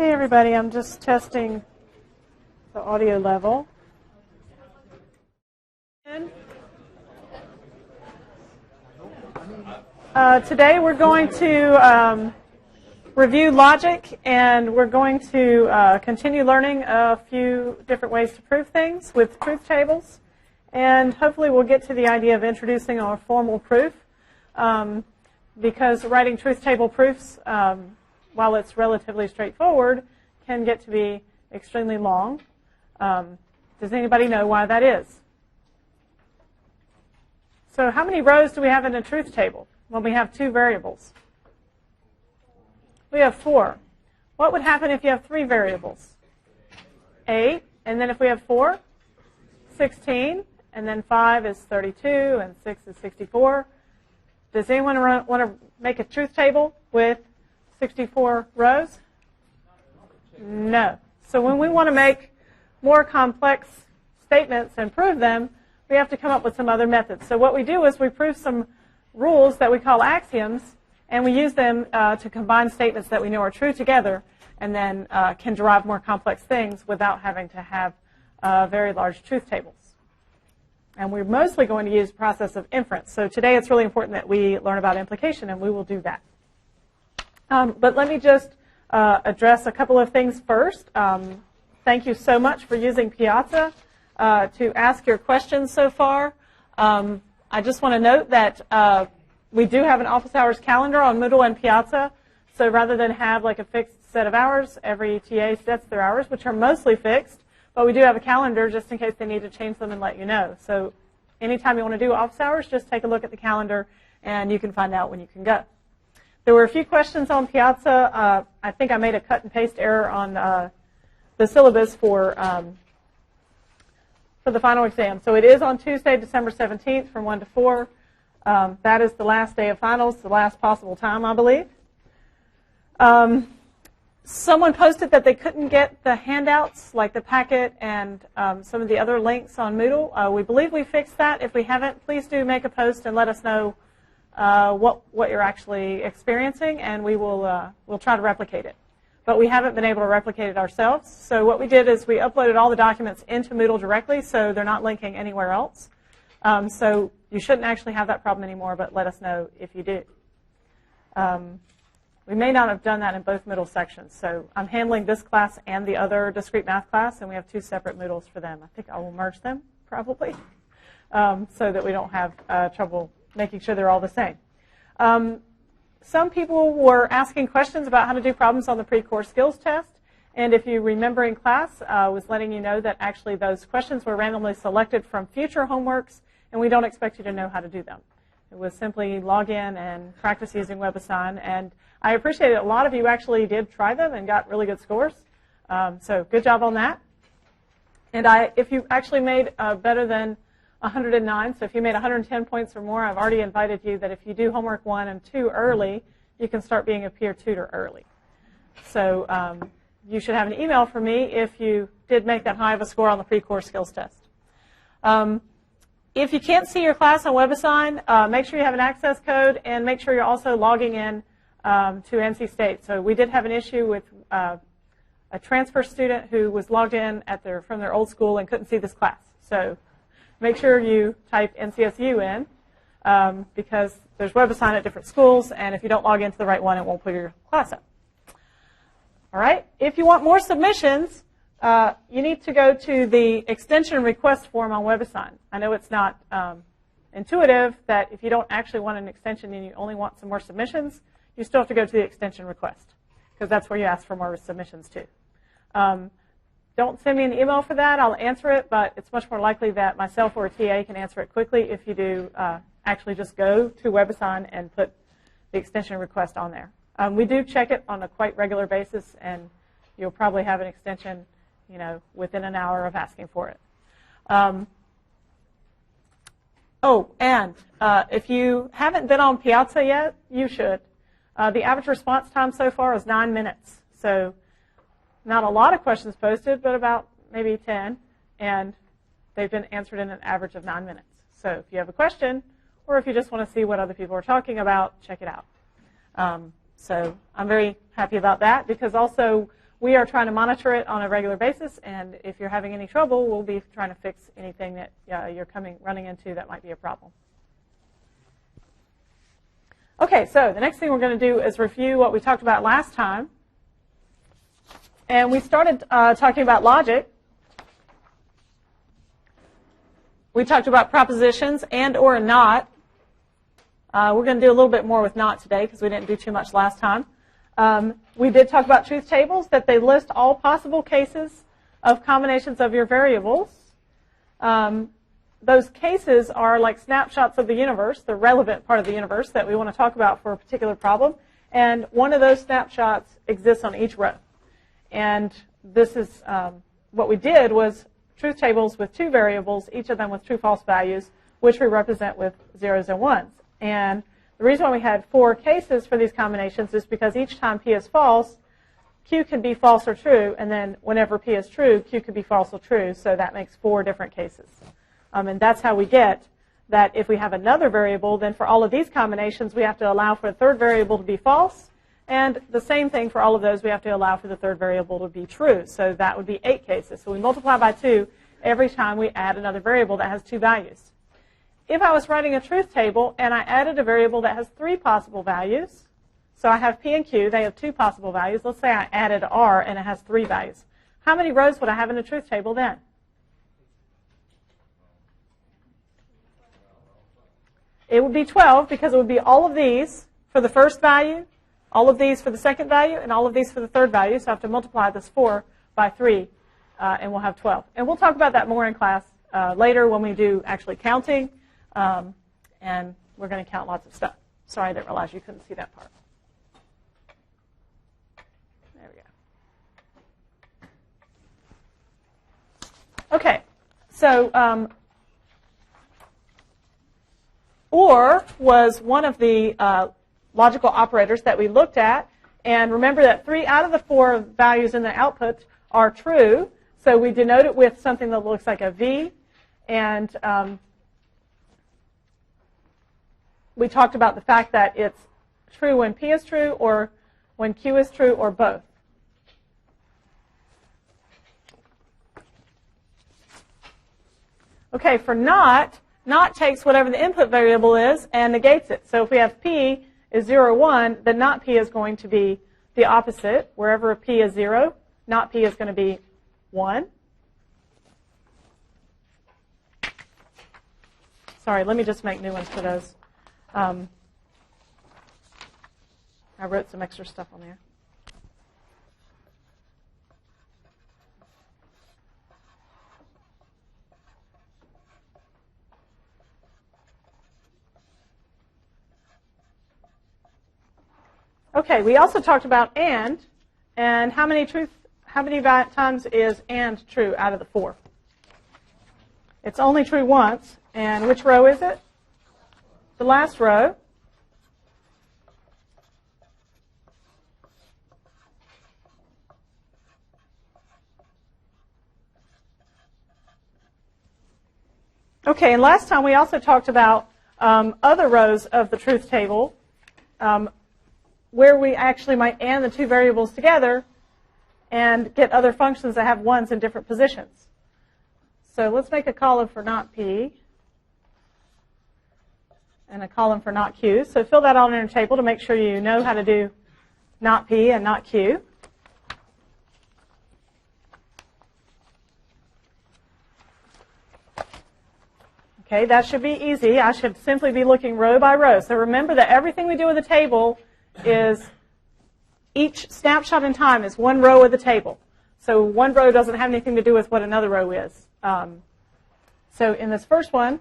Hey everybody, I'm just testing the audio level. Today we're going to review logic, and we're going to continue learning a few different ways to prove things with truth tables, and hopefully we'll get to the idea of introducing a formal proof, because writing truth table proofs, while it's relatively straightforward, can get to be extremely long. Does anybody know why that is? So how many rows do we have in a truth table when we have two variables? We have 4. What would happen if you have 3 variables? 8, and then if we have 4, 16, and then 5 is 32, and 6 is 64. Does anyone want to make a truth table with 64 rows? No. So when we want to make more complex statements and prove them, we have to come up with some other methods. So what we do is we prove some rules that we call axioms, and we use them to combine statements that we know are true together, and then can derive more complex things without having to have very large truth tables. And we're mostly going to use the process of inference. So today it's really important that we learn about implication, and we will do that. But let me just address a couple of things first. Thank you so much for using Piazza to ask your questions so far. I just want to note that we do have an office hours calendar on Moodle and Piazza. So rather than have like a fixed set of hours, every TA sets their hours, which are mostly fixed. But we do have a calendar just in case they need to change them and let you know. So anytime you want to do office hours, just take a look at the calendar and you can find out when you can go. There were a few questions on Piazza. I think I made a cut and paste error on the syllabus for the final exam. So it is on Tuesday, December 17th from 1 to 4. That is the last day of finals, the last possible time, I believe. Someone posted that they couldn't get the handouts, like the packet and some of the other links on Moodle. We believe we fixed that. If we haven't, please do make a post and let us know what you're actually experiencing, and we'll try to replicate it. But we haven't been able to replicate it ourselves. So what we did is we uploaded all the documents into Moodle directly, so they're not linking anywhere else. So you shouldn't actually have that problem anymore, but let us know if you do. We may not have done that in both Moodle sections. So I'm handling this class and the other discrete math class, and we have 2 separate Moodles for them. I think I will merge them, probably, so that we don't have trouble making sure they're all the same. Some people were asking questions about how to do problems on the pre-course skills test. And if you remember in class, I was letting you know that actually those questions were randomly selected from future homeworks, and we don't expect you to know how to do them. It was simply log in and practice using WebAssign. And I appreciate it. A lot of you actually did try them and got really good scores. So good job on that. And if you actually made better than 109, so if you made 110 points or more, I've already invited you that if you do homework 1 and 2 early, you can start being a peer tutor early. So you should have an email from me if you did make that high of a score on the pre-course skills test. If you can't see your class on WebAssign, make sure you have an access code, and make sure you're also logging in to NC State. So we did have an issue with a transfer student who was logged in from their old school and couldn't see this class. So make sure you type NCSU in, because there's WebAssign at different schools, and if you don't log into the right one, it won't put your class up. All right. If you want more submissions, you need to go to the extension request form on WebAssign. I know it's not intuitive that if you don't actually want an extension and you only want some more submissions, you still have to go to the extension request, because that's where you ask for more submissions too. Don't send me an email for that. I'll answer it, but it's much more likely that myself or a TA can answer it quickly if you do actually just go to WebAssign and put the extension request on there. We do check it on a quite regular basis, and you'll probably have an extension, within an hour of asking for it. If you haven't been on Piazza yet, you should. The average response time so far is 9 minutes. So not a lot of questions posted, but about maybe 10, and they've been answered in an average of 9 minutes. So if you have a question, or if you just want to see what other people are talking about, check it out. So I'm very happy about that, because also we are trying to monitor it on a regular basis, and if you're having any trouble, we'll be trying to fix anything that you're running into that might be a problem. Okay, so the next thing we're going to do is review what we talked about last time. And we started talking about logic. We talked about propositions and or not. We're going to do a little bit more with not today because we didn't do too much last time. We did talk about truth tables, that they list all possible cases of combinations of your variables. Those cases are like snapshots of the universe, the relevant part of the universe that we want to talk about for a particular problem. And one of those snapshots exists on each row. And this is what we did was truth tables with two variables, each of them with true-false values, which we represent with zeros and ones. And the reason why we had 4 cases for these combinations is because each time P is false, Q can be false or true, and then whenever P is true, Q can be false or true, so that makes 4 different cases. And that's how we get that if we have another variable, then for all of these combinations, we have to allow for the third variable to be false, and the same thing for all of those, we have to allow for the third variable to be true. So that would be 8 cases. So we multiply by 2 every time we add another variable that has 2 values. If I was writing a truth table and I added a variable that has 3 possible values, so I have P and Q, they have 2 possible values. Let's say I added R and it has 3 values. How many rows would I have in a truth table then? It would be 12 because it would be all of these for the first value, all of these for the second value, and all of these for the third value. So I have to multiply this 4 by 3, and we'll have 12. And we'll talk about that more in class later when we do actually counting, and we're going to count lots of stuff. Sorry, I didn't realize you couldn't see that part. There we go. Okay, so or was one of the logical operators that we looked at. And remember that 3 out of the 4 values in the output are true. So we denote it with something that looks like a V. And we talked about the fact that it's true when P is true or when Q is true or both. Okay, for not takes whatever the input variable is and negates it. So if we have P is 0, 1, then not P is going to be the opposite. Wherever P is 0, not P is going to be 1. Sorry, let me just make new ones for those. I wrote some extra stuff on there. Okay, we also talked about and how many times is and true out of the 4? It's only true once, and which row is it? The last row. Okay, and last time we also talked about other rows of the truth table, where we actually might and the 2 variables together and get other functions that have 1s in different positions. So let's make a column for not P and a column for not Q. So fill that all in a table to make sure you know how to do not P and not Q. Okay, that should be easy. I should simply be looking row by row. So remember that everything we do with the table is each snapshot in time is one row of the table. So one row doesn't have anything to do with what another row is. So in this first one,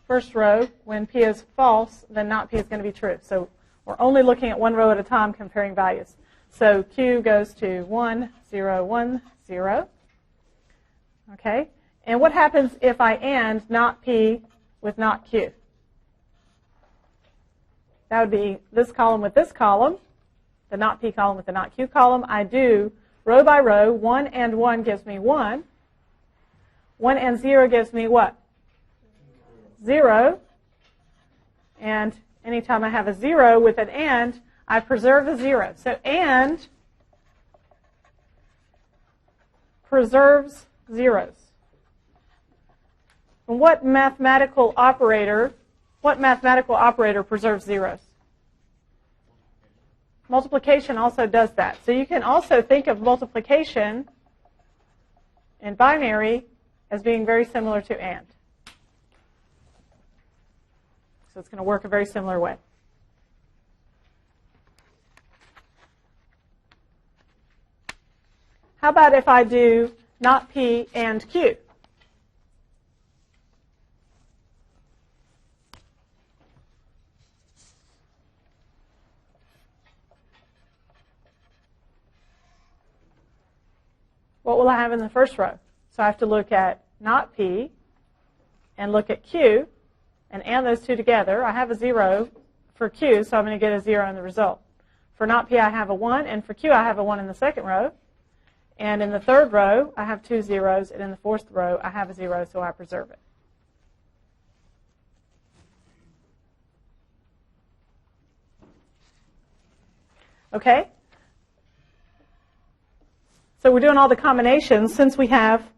first row, when P is false, then not P is going to be true. So we're only looking at one row at a time comparing values. So Q goes to 1, 0, 1, 0. Okay? And what happens if I and not P with not Q? That would be this column with this column, the not P column with the not Q column. I do row by row. 1 and 1 gives me 1. 1 and 0 gives me what? 0. And anytime I have a 0 with an and, I preserve the 0. So and preserves zeros? And what mathematical operator preserves zeros? Multiplication also does that. So you can also think of multiplication in binary as being very similar to AND. So it's going to work a very similar way. How about if I do not P and Q? What will I have in the first row? So I have to look at not P and look at Q and add those two together. I have a 0 for Q, so I'm going to get a 0 in the result. For not P, I have a 1, and for Q, I have a 1 in the second row. And in the third row, I have 2 zeros, and in the fourth row, I have a 0, so I preserve it. Okay? So we're doing all the combinations. Since we have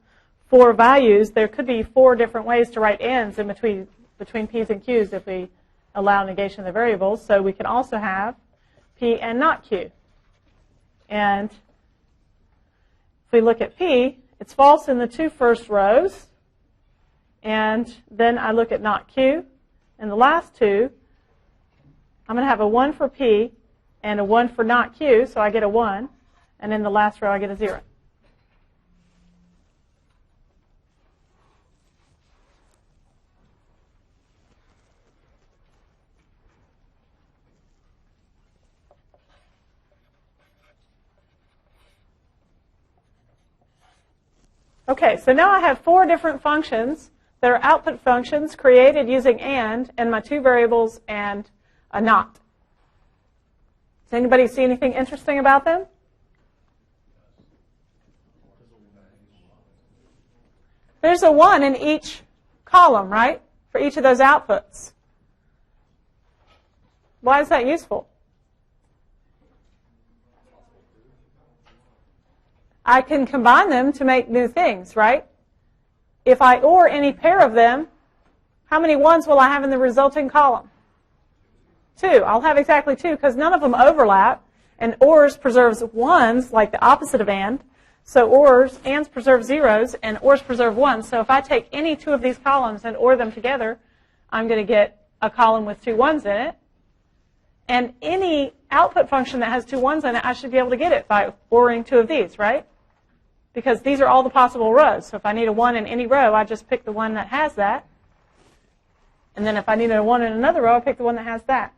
4 values, there could be 4 different ways to write ANDs in between P's and Q's if we allow negation of the variables. So we can also have P and not Q. And if we look at P, it's false in the 2 first rows. And then I look at not Q. In the last 2, I'm going to have a 1 for P and a 1 for not Q, so I get a 1. And in the last row, I get a 0. Okay, so now I have 4 different functions that are output functions created using and my 2 variables and a not. Does anybody see anything interesting about them? There's a 1 in each column, right, for each of those outputs. Why is that useful? I can combine them to make new things, right? If I OR any pair of them, how many 1s will I have in the resulting column? 2. I'll have exactly 2 because none of them overlap, and ORs preserves 1s like the opposite of AND. So ANDs preserve 0s, and ORs preserve 1s. So if I take any 2 of these columns and OR them together, I'm going to get a column with 2 1s in it. And any output function that has 2 1s in it, I should be able to get it by ORing 2 of these, right? Because these are all the possible rows. So if I need a 1 in any row, I just pick the one that has that. And then if I need a 1 in another row, I pick the one that has that.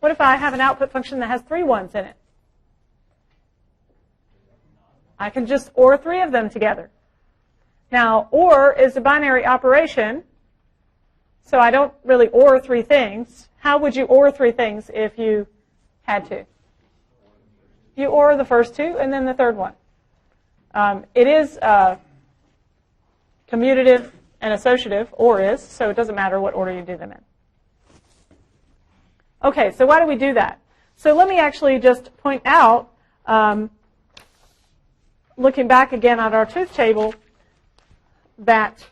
What if I have an output function that has 3 1s in it? I can just OR 3 of them together. Now, OR is a binary operation, so I don't really OR 3 things. How would you OR 3 things if you had to? You OR the first 2 and then the third one. It is commutative and associative, OR is, so it doesn't matter what order you do them in. Okay, so why do we do that? So let me actually just point out, looking back again at our truth table, that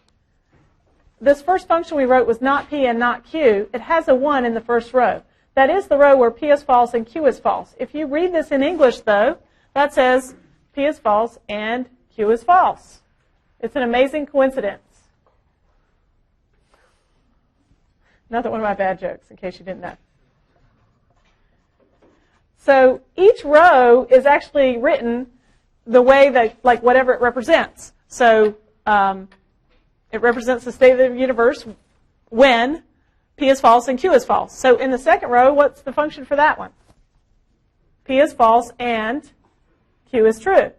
this first function we wrote was not P and not Q. It has a 1 in the first row. That is the row where P is false and Q is false. If you read this in English, though, that says P is false and Q is false. It's an amazing coincidence. Another one of my bad jokes, in case you didn't know. So each row is actually written the way that, like, whatever it represents. So it represents the state of the universe when P is false and Q is false. So in the second row, what's the function for that one? P is false and Q is true.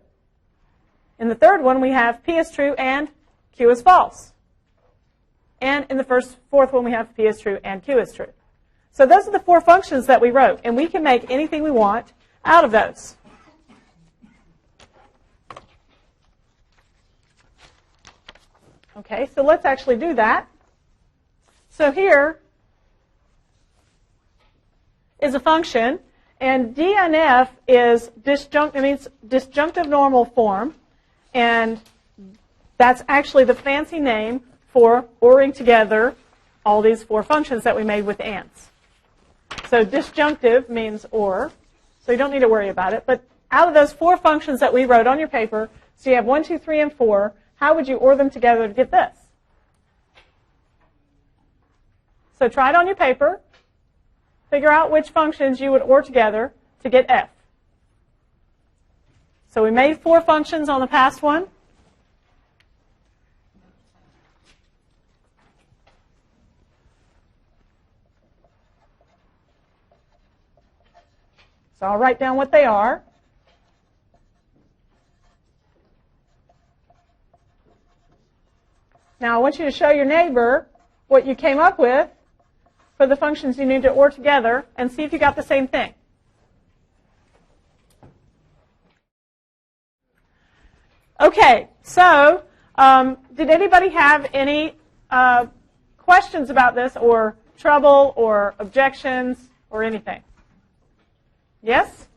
In the third one, we have P is true and Q is false. And in the fourth one, we have P is true and Q is true. So those are the 4 functions that we wrote, and we can make anything we want out of those. Okay, so let's actually do that. So here is a function, and D and F is disjunctive normal form, And that's actually the fancy name for ORing together all these 4 functions that we made with ants. So disjunctive means OR, so you don't need to worry about it. But out of those 4 functions that we wrote on your paper, so you have 1, 2, 3, and 4, how would you OR them together to get this? So try it on your paper. Figure out which functions you would OR together to get F. So we made 4 functions on the past one. So I'll write down what they are. Now I want you to show your neighbor what you came up with for the functions you need to OR together and see if you got the same thing. Okay, so did anybody have any questions about this or trouble or objections or anything? Yes?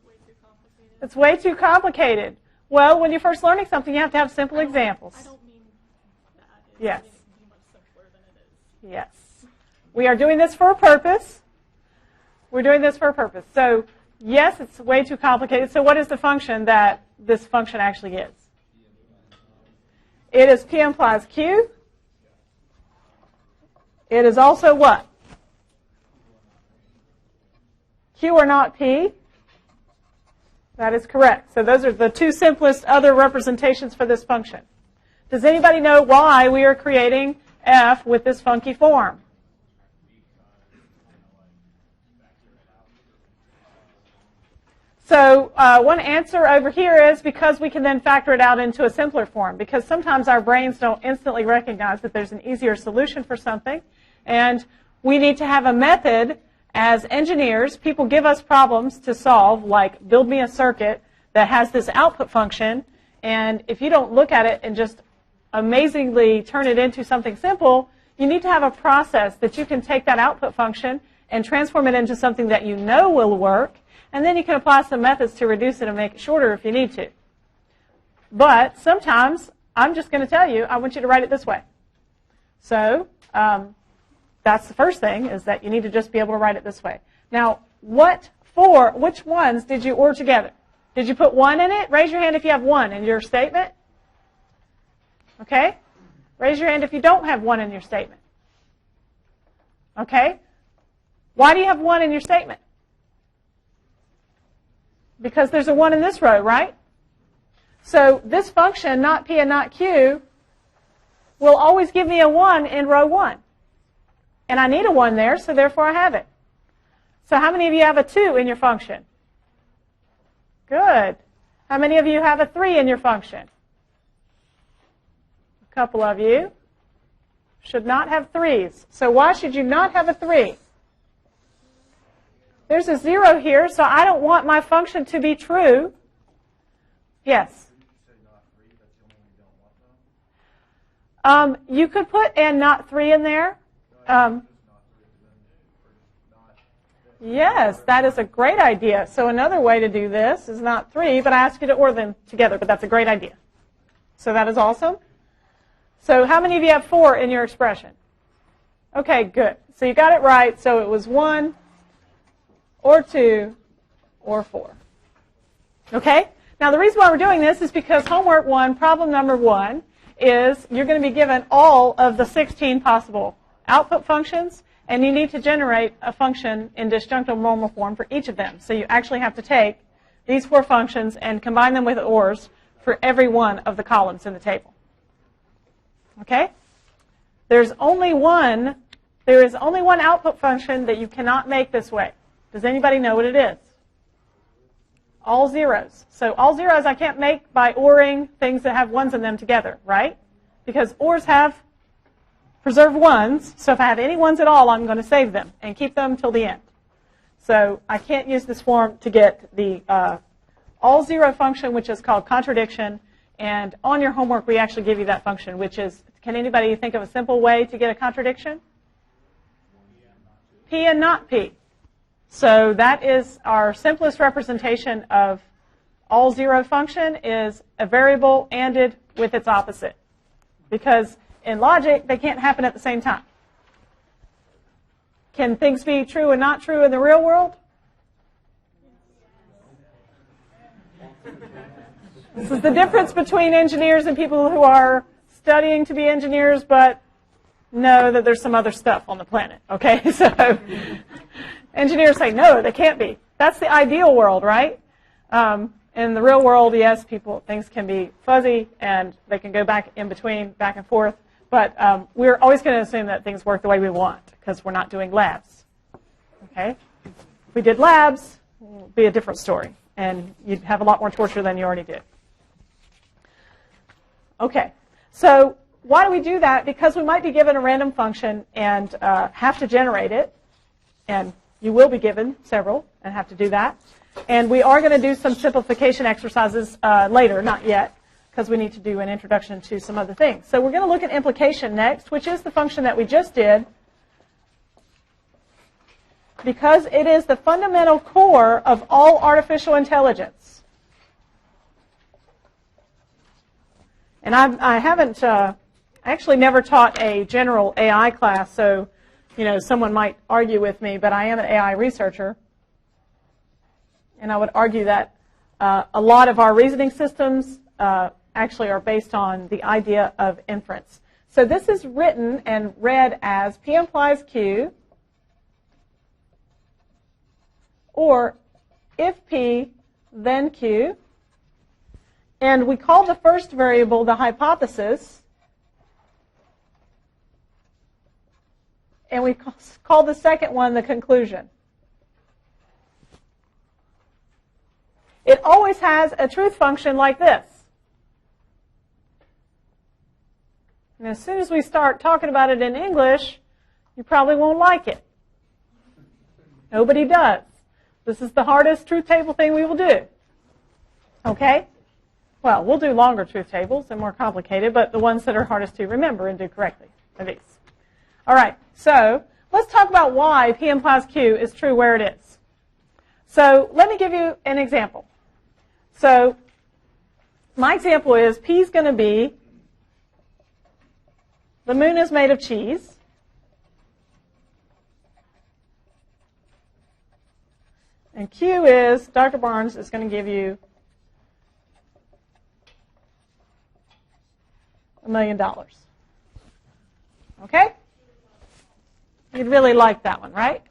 It's way too complicated. Well, when you're first learning something, you have to have simple examples. I don't mean that. Yes. It's much simpler than it is. Yes. We are doing this for a purpose. We're doing this for a purpose. So, yes, it's way too complicated. So what is the function that this function actually is? It is P implies Q. It is also what? Q or not P? That is correct. So those are the 2 simplest other representations for this function. Does anybody know why we are creating F with this funky form? So one answer over here is because we can then factor it out into a simpler form, because sometimes our brains don't instantly recognize that there's an easier solution for something, and we need to have a method. As engineers, people give us problems to solve, like build me a circuit that has this output function, and if you don't look at it and just amazingly turn it into something simple, you need to have a process that you can take that output function and transform it into something that you know will work, and then you can apply some methods to reduce it and make it shorter if you need to. But sometimes, I'm just going to tell you, I want you to write it this way. So, that's the first thing, is that you need to just be able to write it this way. Now, which ones did you OR together? Did you put 1 in it? Raise your hand if you have 1 in your statement. Okay? Raise your hand if you don't have 1 in your statement. Okay? Why do you have 1 in your statement? Because there's a 1 in this row, right? So this function, not P and not Q, will always give me a 1 in row 1. And I need a 1 there, so therefore I have it. So how many of you have a 2 in your function? Good. How many of you have a 3 in your function? A couple of you should not have 3s. So why should you not have a 3? There's a 0 here, so I don't want my function to be true. Yes? You could put and not 3 in there. Yes, that is a great idea. So another way to do this is not 3, but I ask you to OR them together, but that's a great idea. So that is awesome. So how many of you have 4 in your expression? Okay, good. So you got it right. So it was 1 or 2 or 4. Okay? Now the reason why we're doing this is because homework 1, problem number 1, is you're going to be given all of the 16 possible output functions, and you need to generate a function in disjunctive normal form for each of them. So you actually have to take these 4 functions and combine them with ORs for every one of the columns in the table. Okay? There is only one output function that you cannot make this way. Does anybody know what it is? All zeros. So all zeros I can't make by ORing things that have 1s in them together, right? Because ORs have preserved 1s, so if I have any 1s at all, I'm going to save them and keep them till the end. So I can't use this form to get the all zero function, which is called contradiction, and on your homework we actually give you that function, which is, can anybody think of a simple way to get a contradiction? P and not P. So that is our simplest representation of all zero function, is a variable anded with its opposite. Because in logic, they can't happen at the same time. Can things be true and not true in the real world? This is the difference between engineers and people who are studying to be engineers, but know that there's some other stuff on the planet. Okay, so engineers say, no, they can't be. That's the ideal world, right? In the real world, yes, things can be fuzzy, and they can go back in between, back and forth. But we're always going to assume that things work the way we want, because we're not doing labs. Okay? If we did labs, it would be a different story, and you'd have a lot more torture than you already did. Okay, so why do we do that? Because we might be given a random function and have to generate it, and you will be given several and have to do that. And we are going to do some simplification exercises later, not yet, because we need to do an introduction to some other things. So we're going to look at implication next, which is the function that we just did, because it is the fundamental core of all artificial intelligence. And I haven't actually never taught a general AI class, so someone might argue with me, but I am an AI researcher. And I would argue that a lot of our reasoning systems actually are based on the idea of inference. So this is written and read as P implies Q, or if P, then Q. And we call the first variable the hypothesis, and we call the second one the conclusion. It always has a truth function like this. And as soon as we start talking about it in English, you probably won't like it. Nobody does. This is the hardest truth table thing we will do. Okay? Well, we'll do longer truth tables and more complicated, but the ones that are hardest to remember and do correctly are these. All right, so let's talk about why P implies Q is true where it is. So let me give you an example. So my example is P is going to be the moon is made of cheese. And Q is Dr. Barnes is going to give you $1 million. Okay? You'd really like that one, right?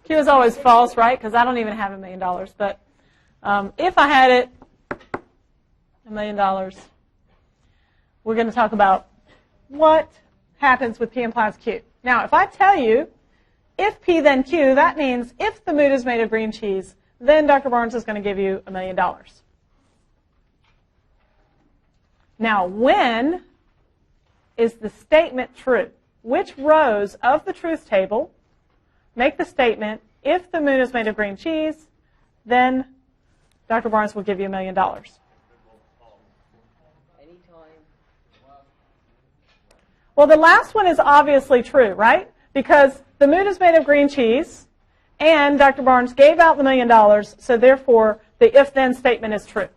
Q is always false, right? Because I don't even have $1 million. But if I had it, $1 million, we're going to talk about what happens with P implies Q. Now, if I tell you, if P then Q, that means if the moon is made of green cheese, then Dr. Barnes is going to give you $1 million. Now, when is the statement true? Which rows of the truth table make the statement, if the moon is made of green cheese, then Dr. Barnes will give you $1 million. Well, the last one is obviously true, right? Because the moon is made of green cheese, and Dr. Barnes gave out the $1 million, so therefore the if-then statement is true.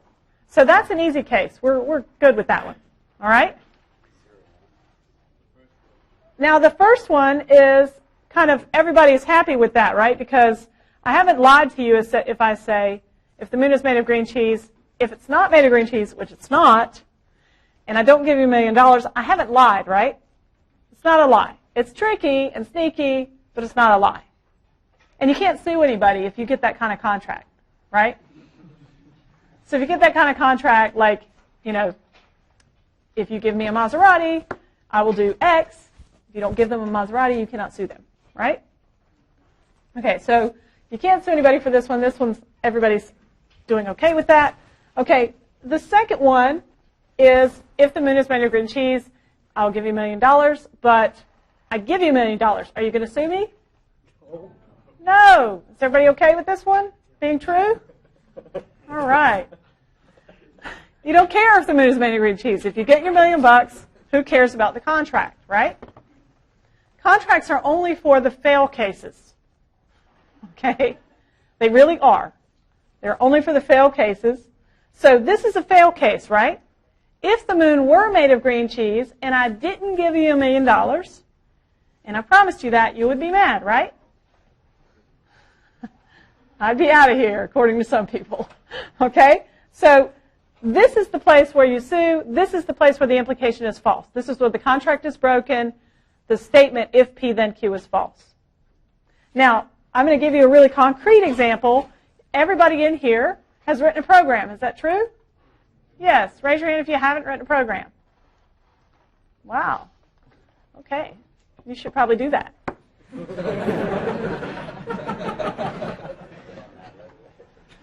So that's an easy case. We're good with that one. All right? Now, the first one is kind of everybody's happy with that, right? Because I haven't lied to you if I say, if the moon is made of green cheese, if it's not made of green cheese, which it's not, and I don't give you $1 million, I haven't lied, right? It's not a lie. It's tricky and sneaky, but it's not a lie. And you can't sue anybody if you get that kind of contract, right? So if you get that kind of contract, like, if you give me a Maserati, I will do X. If you don't give them a Maserati, you cannot sue them, right? Okay, so you can't sue anybody for this one. This one's, everybody's doing okay with that. Okay, the second one is if the moon is made of green cheese, I'll give you $1 million, but I give you $1 million. Are you going to sue me? No. Is everybody okay with this one being true? All right. You don't care if the moon is made of green cheese. If you get your $1 million, who cares about the contract, right? Contracts are only for the fail cases. Okay? They really are. They're only for the fail cases. So this is a fail case, right? if the moon were made of green cheese and I didn't give you $1 million, and I promised you that, you would be mad, right? I'd be out of here, according to some people. Okay? So this is the place where you sue. This is the place where the implication is false. This is where the contract is broken. The statement, if P, then Q, is false. Now, I'm going to give you a really concrete example. Everybody in here has written a program. Is that true? Yes. Raise your hand if you haven't written a program. Wow. Okay. You should probably do that.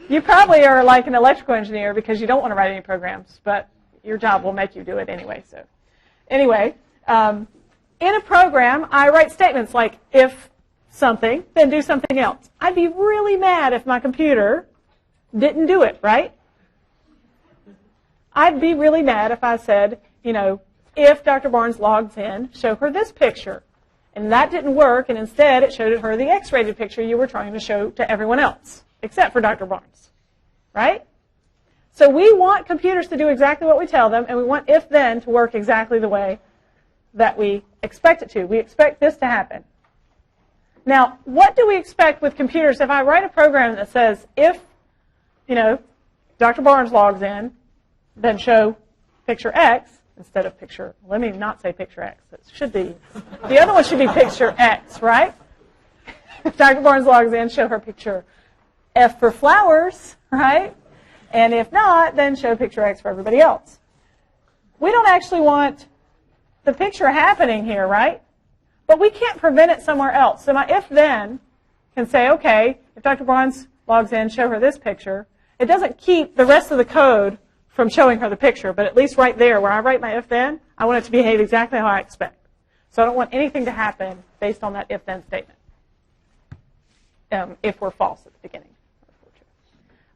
You probably are like an electrical engineer because you don't want to write any programs, but your job will make you do it anyway. So, anyway, in a program, I write statements like, if something, then do something else. I'd be really mad if my computer didn't do it, right? I'd be really mad if I said, if Dr. Barnes logs in, show her this picture. And that didn't work, and instead it showed her the X-rated picture you were trying to show to everyone else, except for Dr. Barnes, right? So we want computers to do exactly what we tell them, and we want if-then to work exactly the way that we expect it to. We expect this to happen. Now, what do we expect with computers if I write a program that says, if, Dr. Barnes logs in, then show picture X, instead of picture, let me not say picture X. It should be, the other one should be picture X, right? If Dr. Barnes logs in, show her picture F for flowers, right? And if not, then show picture X for everybody else. We don't actually want the picture happening here, right? But we can't prevent it somewhere else. So my if-then can say, okay, if Dr. Barnes logs in, show her this picture. It doesn't keep the rest of the code from showing her the picture, but at least right there, where I write my if-then, I want it to behave exactly how I expect. So I don't want anything to happen based on that if-then statement, if we're false at the beginning.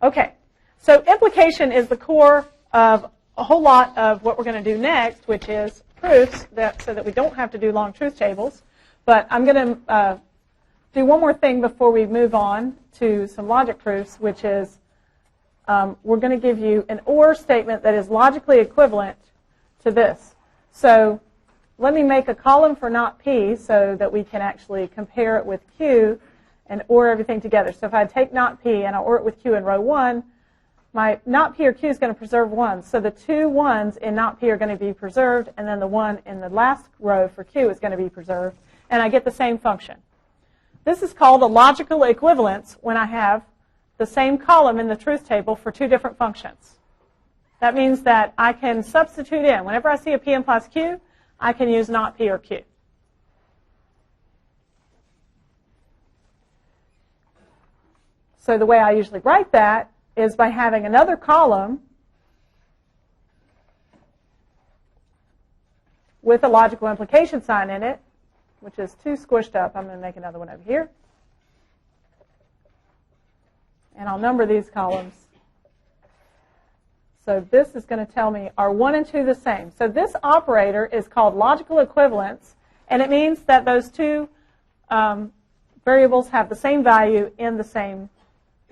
Okay, so implication is the core of a whole lot of what we're going to do next, which is proofs, so that we don't have to do long truth tables. But I'm going to do one more thing before we move on to some logic proofs, which is we're going to give you an OR statement that is logically equivalent to this. So let me make a column for not P so that we can actually compare it with Q and OR everything together. So if I take not P and I OR it with Q in row 1, my not P or Q is going to preserve 1. So the 2 1s in not P are going to be preserved, and then the 1 in the last row for Q is going to be preserved, and I get the same function. This is called a logical equivalence when I have the same column in the truth table for 2 different functions. That means that I can substitute in. Whenever I see a P implies Q, I can use not P or Q. So the way I usually write that is by having another column with a logical implication sign in it, which is too squished up. I'm going to make another one over here. And I'll number these columns. So this is going to tell me, are 1 and 2 the same? So this operator is called logical equivalence, and it means that those 2 variables have the same value in the same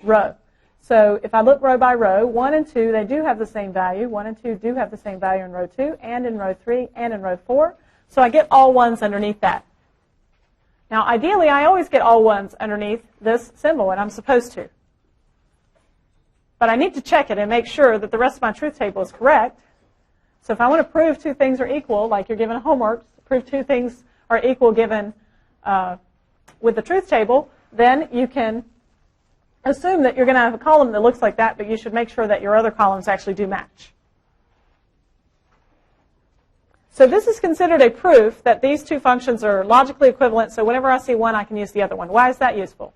row. So if I look row by row, 1 and 2, they do have the same value. 1 and 2 do have the same value in row 2, and in row 3, and in row 4. So I get all 1s underneath that. Now, ideally, I always get all 1s underneath this symbol, and I'm supposed to. But I need to check it and make sure that the rest of my truth table is correct. So if I want to prove 2 things are equal, like you're given a homework, prove 2 things are equal given with the truth table, then you can assume that you're going to have a column that looks like that, but you should make sure that your other columns actually do match. So this is considered a proof that these 2 functions are logically equivalent, so whenever I see one, I can use the other one. Why is that useful?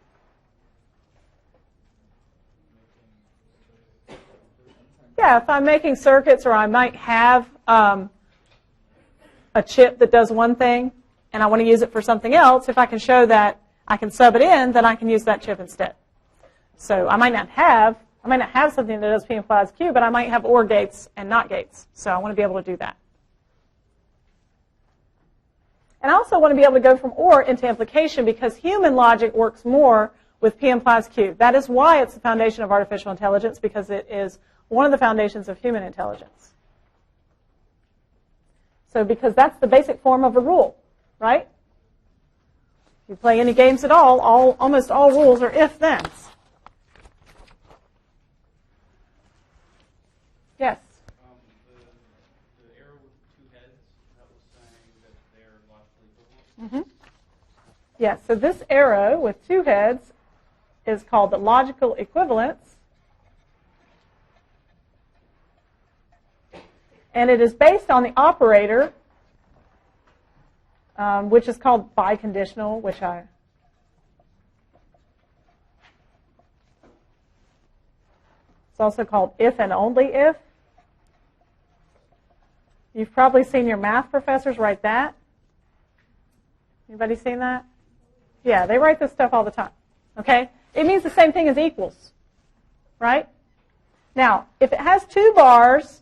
Yeah, if I'm making circuits, or I might have a chip that does one thing, and I want to use it for something else, if I can show that I can sub it in, then I can use that chip instead. So I might not have something that does P implies Q, but I might have OR gates and not gates. So I want to be able to do that. And I also want to be able to go from OR into implication, because human logic works more with P implies Q. That is why it's the foundation of artificial intelligence, because it is one of the foundations of human intelligence. So because that's the basic form of a rule, right? If you play any games at all, almost all rules are if-thens. Yes? The arrow with two heads, that was saying that they're logically equivalent? Yes, so this arrow with two heads is called the logical equivalence. And it is based on the operator, which is called biconditional, which it's also called if and only if. You've probably seen your math professors write that. Anybody seen that? Yeah, they write this stuff all the time. Okay? It means the same thing as equals, right? Now, if it has two bars,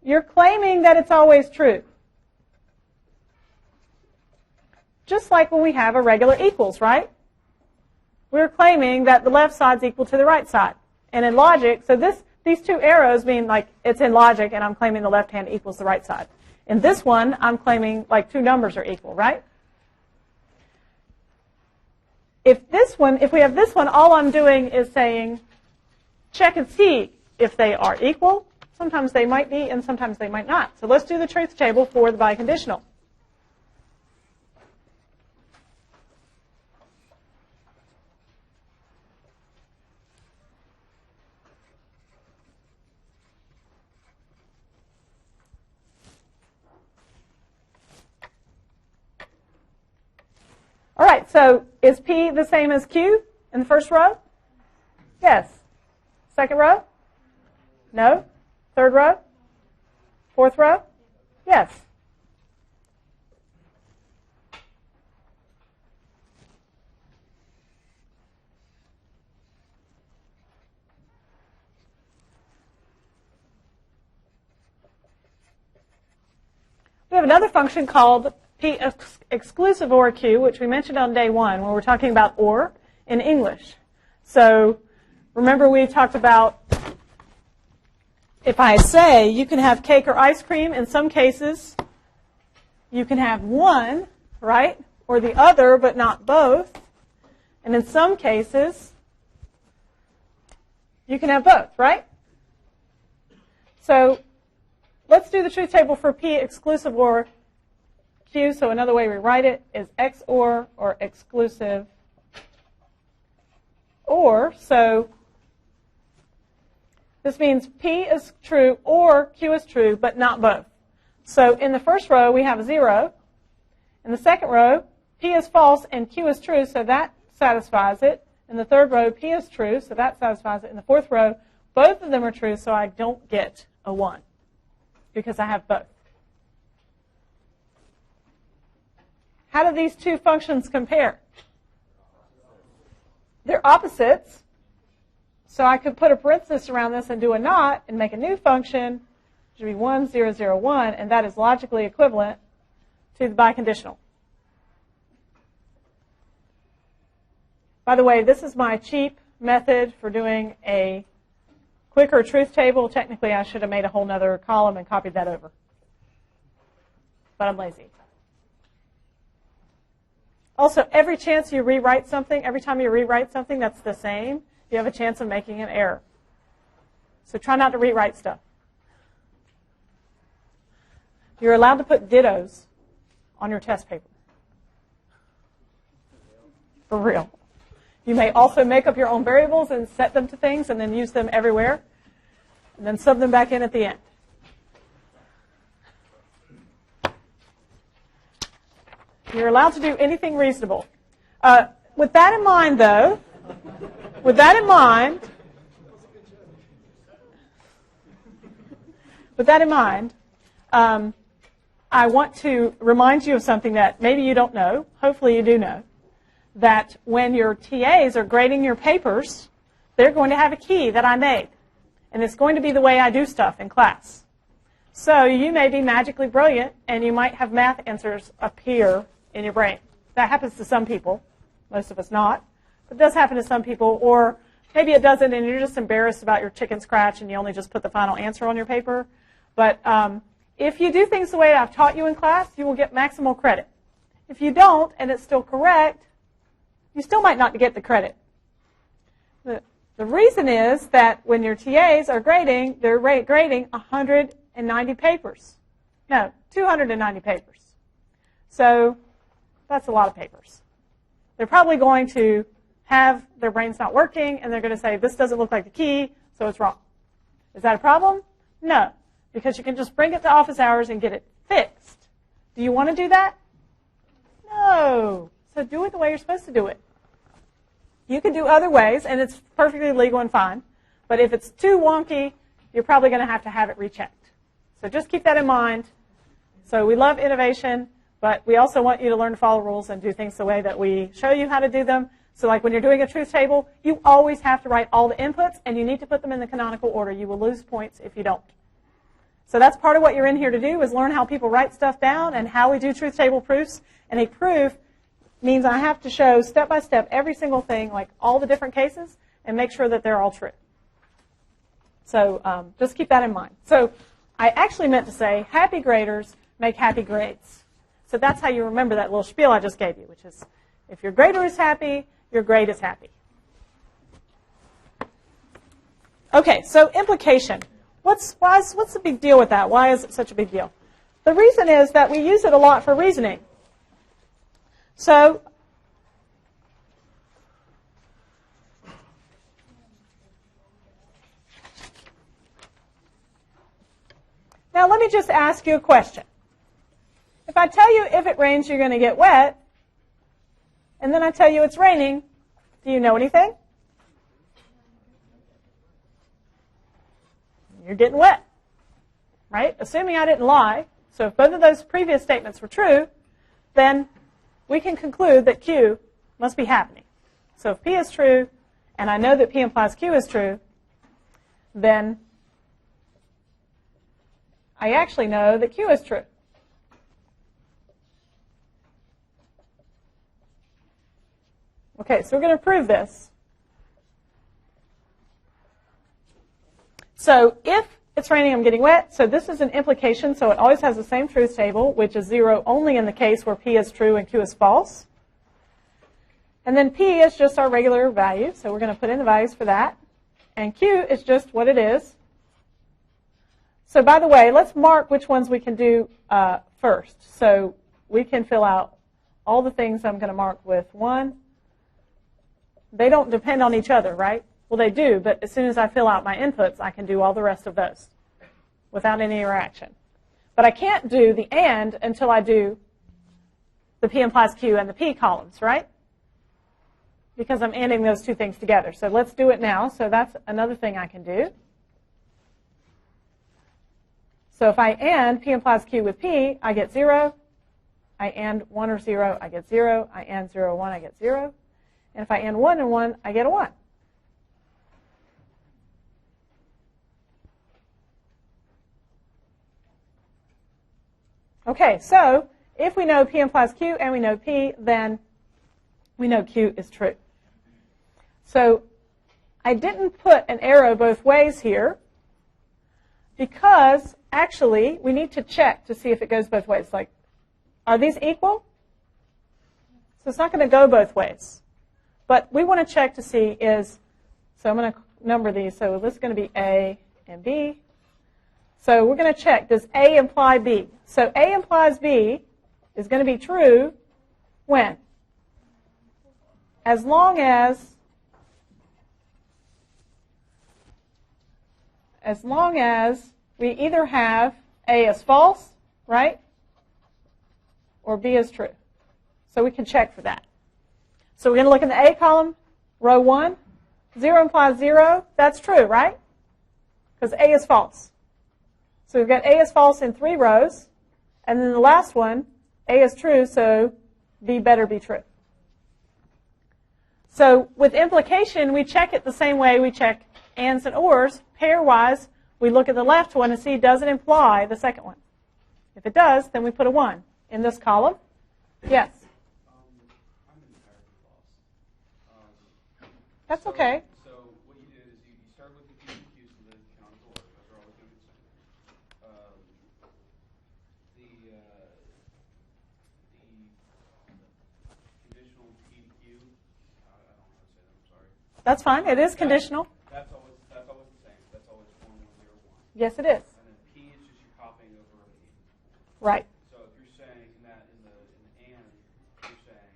you're claiming that it's always true. Just like when we have a regular equals, right? We're claiming that the left side's equal to the right side. And in logic, so these two arrows mean like it's in logic and I'm claiming the left hand equals the right side. In this one, I'm claiming like two numbers are equal, right? If we have this one, all I'm doing is saying check and see if they are equal. Sometimes they might be and sometimes they might not. So let's do the truth table for the biconditional. All right, so is P the same as Q in the first row? Yes. Second row? No. Third row? Fourth row? Yes. We have another function called P exclusive OR Q, which we mentioned on day one when we're talking about OR in English. So remember we talked about if I say you can have cake or ice cream, in some cases you can have one, right, or the other but not both. And in some cases you can have both, right? So let's do the truth table for P exclusive OR Q. So another way we write it is XOR or exclusive OR. So this means P is true or Q is true, but not both. So in the first row, we have a 0. In the second row, P is false and Q is true, so that satisfies it. In the third row, P is true, so that satisfies it. In the fourth row, both of them are true, so I don't get a 1 because I have both. How do these two functions compare? They're opposites. So I could put a parenthesis around this and do a not and make a new function, which would be 1, 0, 0, 1, and that is logically equivalent to the biconditional. By the way, this is my cheap method for doing a quicker truth table. Technically, I should have made a whole other column and copied that over. But I'm lazy. Also, every time you rewrite something that's the same, you have a chance of making an error. So try not to rewrite stuff. You're allowed to put dittos on your test paper. For real. You may also make up your own variables and set them to things and then use them everywhere. And then sub them back in at the end. You're allowed to do anything reasonable. With that in mind, though, I want to remind you of something that maybe you don't know, hopefully you do know, that when your TAs are grading your papers, they're going to have a key that I made. And it's going to be the way I do stuff in class. So you may be magically brilliant, and you might have math answers appear in your brain. That happens to some people, most of us not, but it does happen to some people, or maybe it doesn't and you're just embarrassed about your chicken scratch and you only just put the final answer on your paper. But if you do things the way I've taught you in class, you will get maximal credit. If you don't, and it's still correct, you still might not get the credit. The reason is that when your TAs are grading, they're grading 190 papers. No, 290 papers. So that's a lot of papers. They're probably going to have their brains not working, and they're going to say, this doesn't look like the key, so it's wrong. Is that a problem? No, because you can just bring it to office hours and get it fixed. Do you want to do that? No. So do it the way you're supposed to do it. You can do other ways, and it's perfectly legal and fine. But if it's too wonky, you're probably going to have it rechecked. So just keep that in mind. So we love innovation, but we also want you to learn to follow rules and do things the way that we show you how to do them. So like when you're doing a truth table, you always have to write all the inputs, and you need to put them in the canonical order. You will lose points if you don't. So that's part of what you're in here to do, is learn how people write stuff down and how we do truth table proofs. And a proof means I have to show step by step every single thing, like all the different cases, and make sure that they're all true. So just keep that in mind. So I actually meant to say happy graders make happy grades. So that's how you remember that little spiel I just gave you, which is if your grader is happy, your grade is happy. Okay, so implication. What's the big deal with that? Why is it such a big deal? The reason is that we use it a lot for reasoning. So now let me just ask you a question. If I tell you if it rains, you're going to get wet, and then I tell you it's raining, do you know anything? You're getting wet, right? Assuming I didn't lie. So if both of those previous statements were true, then we can conclude that Q must be happening. So if P is true, and I know that P implies Q is true, then I actually know that Q is true. Okay, so we're going to prove this. So if it's raining, I'm getting wet. So this is an implication, so it always has the same truth table, which is 0 only in the case where P is true and Q is false. And then P is just our regular value, so we're going to put in the values for that. And Q is just what it is. So by the way, let's mark which ones we can do first. So we can fill out all the things I'm going to mark with 1. They don't depend on each other, right? Well, they do, but as soon as I fill out my inputs, I can do all the rest of those without any interaction. But I can't do the AND until I do the P implies Q and the P columns, right? Because I'm ANDing those two things together. So let's do it now. So that's another thing I can do. So if I AND P implies Q with P, I get 0. I AND 1 or 0, I get 0. I AND 0 or 1, I get 0. And if I AND 1 and 1, I get a 1. Okay, so if we know P implies Q and we know P, then we know Q is true. So I didn't put an arrow both ways here because actually we need to check to see if it goes both ways. Like, are these equal? So it's not going to go both ways. But we want to check to see is, so I'm going to number these. So this is going to be A and B. So we're going to check, does A imply B? So A implies B is going to be true when? As long as we either have A as false, right? Or B as true. So we can check for that. So we're going to look in the A column, row 1. 0 implies 0. That's true, right? Because A is false. So we've got A is false in 3 rows. And then the last one, A is true, so B better be true. So with implication, we check it the same way we check ands and ors. Pairwise, we look at the left one and see does it imply the second one. If it does, then we put a 1 in this column. Yes? I'm entirely lost. That's okay. So what you did is you start with the P and Q so that canonical order. Those are always going to be the same. That's fine. It is conditional. That's always the same. That's always 1, 1, 0, 1. Yes, it is. And then P is just you copying over a P. Right. So if you're saying that in the and, you're saying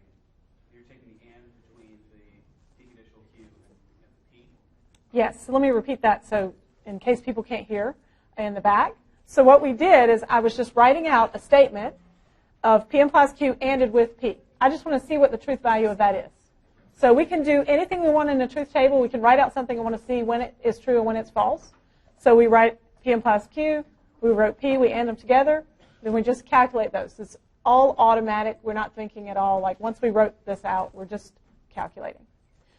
you're taking the and between the P conditional Q and the P. Yes. So let me repeat that so in case people can't hear in the back. So what we did is I was just writing out a statement of P implies Q anded with P. I just want to see what the truth value of that is. So we can do anything we want in the truth table. We can write out something and want to see when it is true and when it's false. So we write P implies Q, we wrote P, we and them together, then we just calculate those. It's all automatic. We're not thinking at all. Like once we wrote this out, we're just calculating.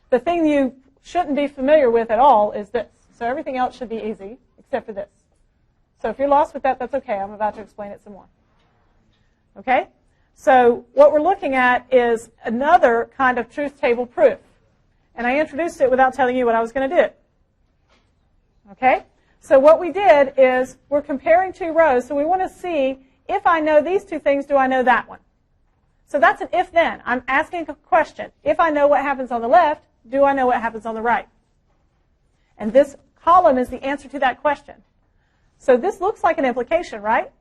The thing you shouldn't be familiar with at all is this. So everything else should be easy except for this. So if you're lost with that, that's okay. I'm about to explain it some more. Okay? So what we're looking at is another kind of truth table proof. And I introduced it without telling you what I was going to do. Okay? So what we did is we're comparing two rows. So we want to see if I know these two things, do I know that one? So that's an if-then. I'm asking a question. If I know what happens on the left, do I know what happens on the right? And this column is the answer to that question. So this looks like an implication, right?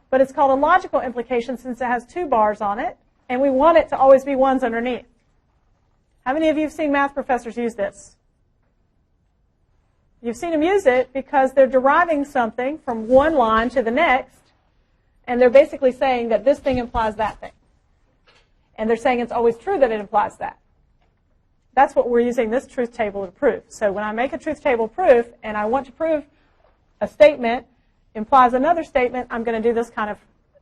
But it's called a logical implication since it has two bars on it, and we want it to always be ones underneath. How many of you have seen math professors use this? You've seen them use it because they're deriving something from one line to the next, and they're basically saying that this thing implies that thing. And they're saying it's always true that it implies that. That's what we're using this truth table to prove. So when I make a truth table proof, and I want to prove a statement implies another statement, I'm going to do this kind of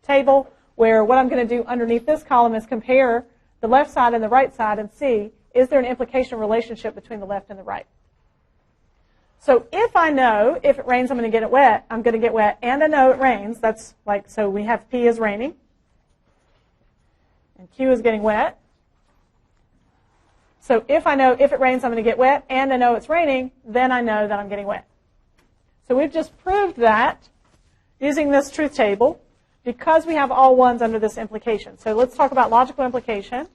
table where what I'm going to do underneath this column is compare the left side and the right side and see, is there an implication relationship between the left and the right? So if I know if it rains, I'm going to get it wet, I'm going to get wet, and I know it rains, that's like, so we have P is raining, and Q is getting wet. So if I know if it rains, I'm going to get wet, and I know it's raining, then I know that I'm getting wet. So we've just proved that using this truth table because we have all ones under this implication. So let's talk about logical implication.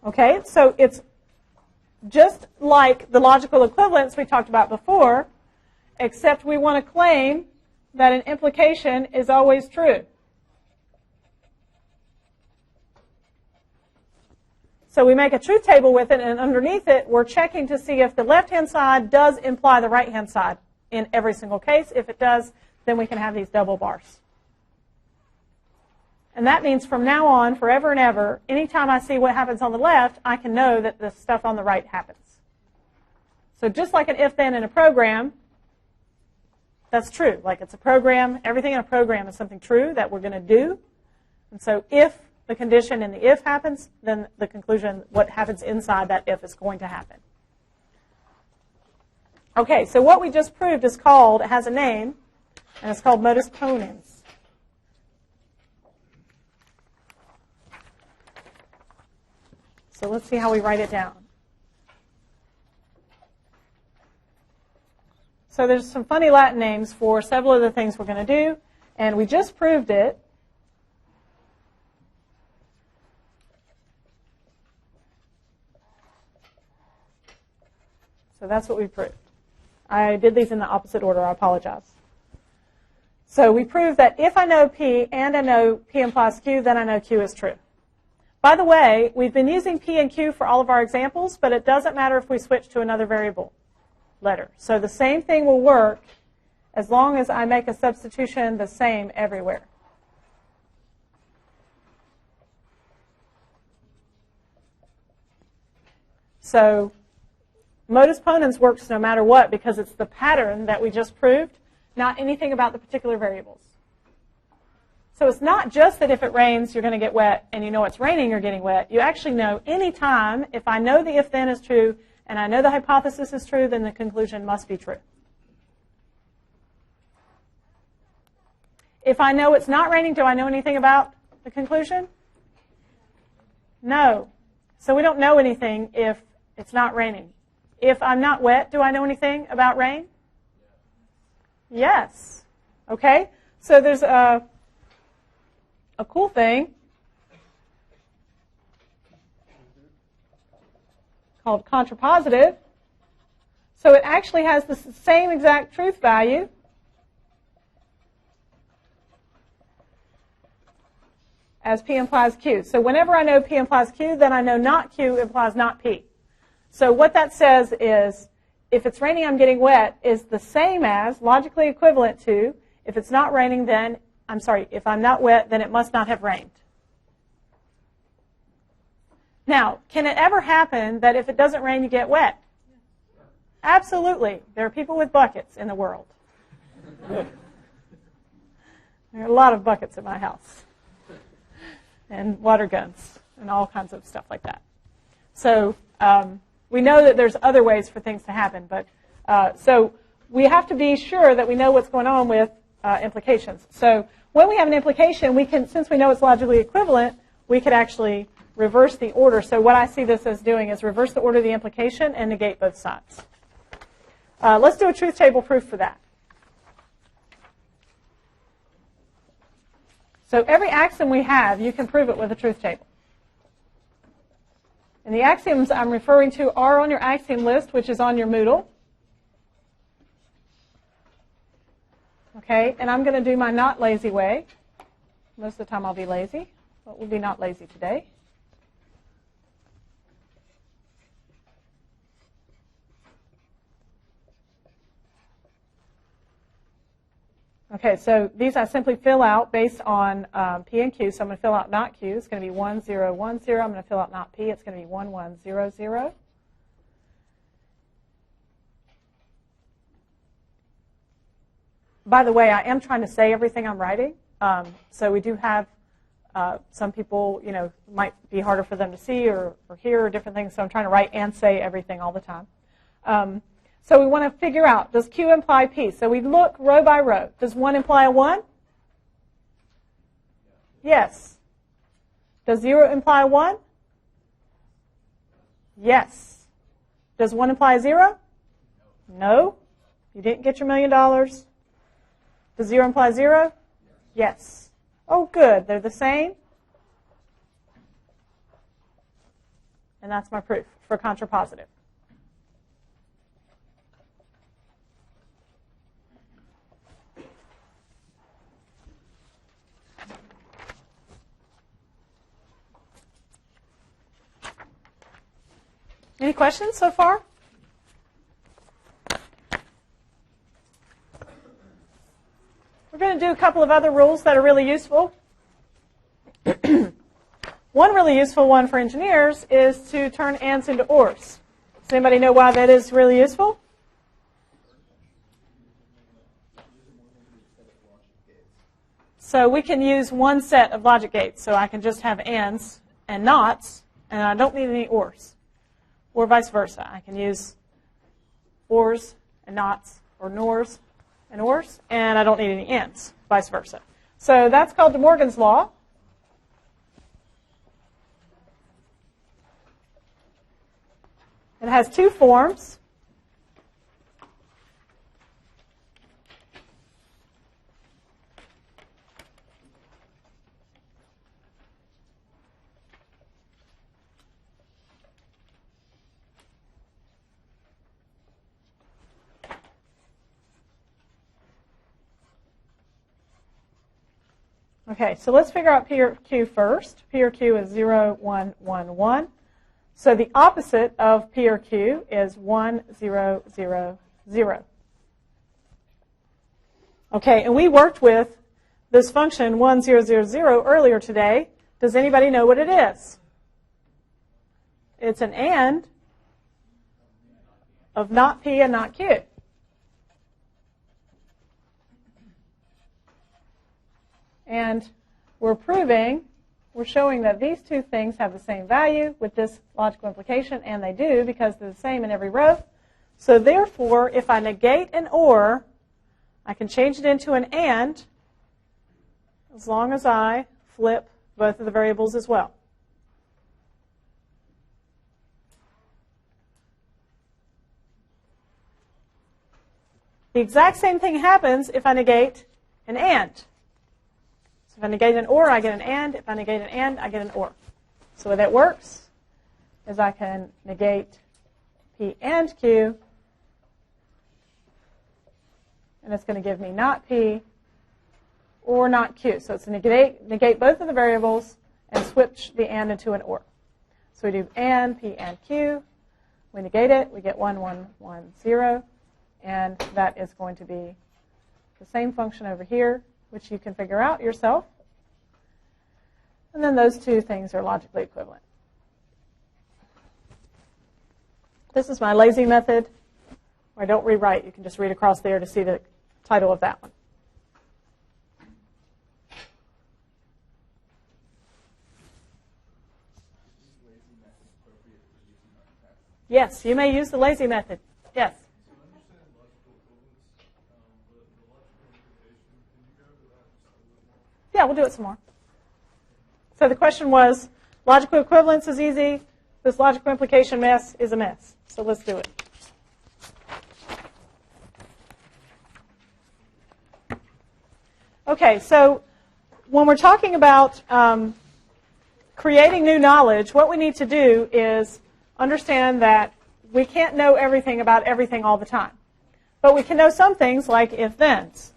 Okay, so it's just like the logical equivalence we talked about before, except we want to claim that an implication is always true. So we make a truth table with it, and underneath it, we're checking to see if the left-hand side does imply the right-hand side in every single case. If it does, then we can have these double bars. And that means from now on, forever and ever, anytime I see what happens on the left, I can know that the stuff on the right happens. So just like an if-then in a program, that's true. Like it's a program, everything in a program is something true that we're going to do. And so if the condition in the if happens, then the conclusion, what happens inside that if is going to happen. Okay, so what we just proved is called, it has a name, and it's called modus ponens. So let's see how we write it down. So there's some funny Latin names for several of the things we're going to do, and we just proved it. So that's what we proved. I did these in the opposite order. I apologize. So we proved that if I know P and I know P implies Q, then I know Q is true. By the way, we've been using P and Q for all of our examples, but it doesn't matter if we switch to another variable letter. So the same thing will work as long as I make a substitution the same everywhere. So modus ponens works no matter what because it's the pattern that we just proved, not anything about the particular variables. So it's not just that if it rains, you're going to get wet, and you know it's raining, you're getting wet. You actually know any time, if I know the if-then is true, and I know the hypothesis is true, then the conclusion must be true. If I know it's not raining, do I know anything about the conclusion? No. So we don't know anything if it's not raining. If I'm not wet, do I know anything about rain? Yes. Okay? So there's a cool thing called contrapositive. So it actually has the same exact truth value as P implies Q. So whenever I know P implies Q, then I know not Q implies not P. So what that says is, if it's raining, I'm getting wet, is the same as, logically equivalent to, if it's not raining, then, I'm sorry, if I'm not wet, then it must not have rained. Now, can it ever happen that if it doesn't rain, you get wet? Absolutely. There are people with buckets in the world. There are a lot of buckets at my house. And water guns and all kinds of stuff like that. So we know that there's other ways for things to happen. But so we have to be sure that we know what's going on with implications. So when we have an implication, we can, since we know it's logically equivalent, we could actually reverse the order. So what I see this as doing is reverse the order of the implication and negate both sides. Let's do a truth table proof for that. So every axiom we have, you can prove it with a truth table. And the axioms I'm referring to are on your axiom list, which is on your Moodle. Okay, and I'm going to do my not lazy way. Most of the time I'll be lazy, but we'll be not lazy today. Okay, so these I simply fill out based on P and Q. So I'm going to fill out not Q. It's going to be 1, 0, 1, 0. I'm going to fill out not P. It's going to be 1, 1, 0, 0. By the way, I am trying to say everything I'm writing. So we do have some people, might be harder for them to see or hear or different things. So I'm trying to write and say everything all the time. So we want to figure out, does Q imply P? So we look row by row. Does 1 imply a 1? Yes. Does 0 imply a 1? Yes. Does 1 imply a 0? No. You didn't get your $1 million. Does 0 imply 0? Yes. Oh, good. They're the same. And that's my proof for contrapositive. Any questions so far? We're going to do a couple of other rules that are really useful. One really useful one for engineers is to turn ands into ors. Does anybody know why that is really useful? So we can use one set of logic gates. So I can just have ands and nots, and I don't need any ors. Or vice versa. I can use ors and nots, or nors and ors, and I don't need any ands, vice versa. So that's called De Morgan's law. It has two forms. Okay, so let's figure out P or Q first. P or Q is 0, 1, 1, 1. So the opposite of P or Q is 1, 0, 0, 0. Okay, and we worked with this function 1, 0, 0, 0 earlier today. Does anybody know what it is? It's an and of not P and not Q. And we're showing that these two things have the same value with this logical implication, and they do because they're the same in every row. So therefore, if I negate an or, I can change it into an and as long as I flip both of the variables as well. The exact same thing happens if I negate an and. So if I negate an or, I get an and. If I negate an and, I get an or. So the way that works is I can negate P and Q, and it's going to give me not P or not Q. So it's negate both of the variables and switch the and into an or. So we do and P and Q. We negate it. We get 1, 1, 1, 0. And that is going to be the same function over here, which you can figure out yourself. And then those two things are logically equivalent. This is my lazy method, where I don't rewrite. You can just read across there to see the title of that one. Yes, you may use the lazy method. Yes? Yeah, we'll do it some more. So the question was, logical equivalence is easy. This logical implication mess is a mess. So let's do it. Okay, so when we're talking about creating new knowledge, what we need to do is understand that we can't know everything about everything all the time. But we can know some things like if-thens.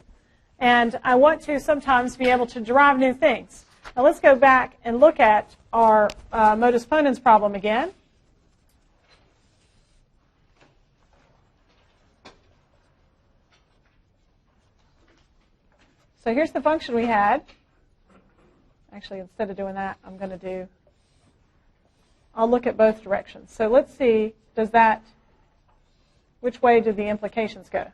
And I want to sometimes be able to derive new things. Now let's go back and look at our modus ponens problem again. So here's the function we had. Actually, instead of doing that, I'll look at both directions. So let's see, which way did the implications go?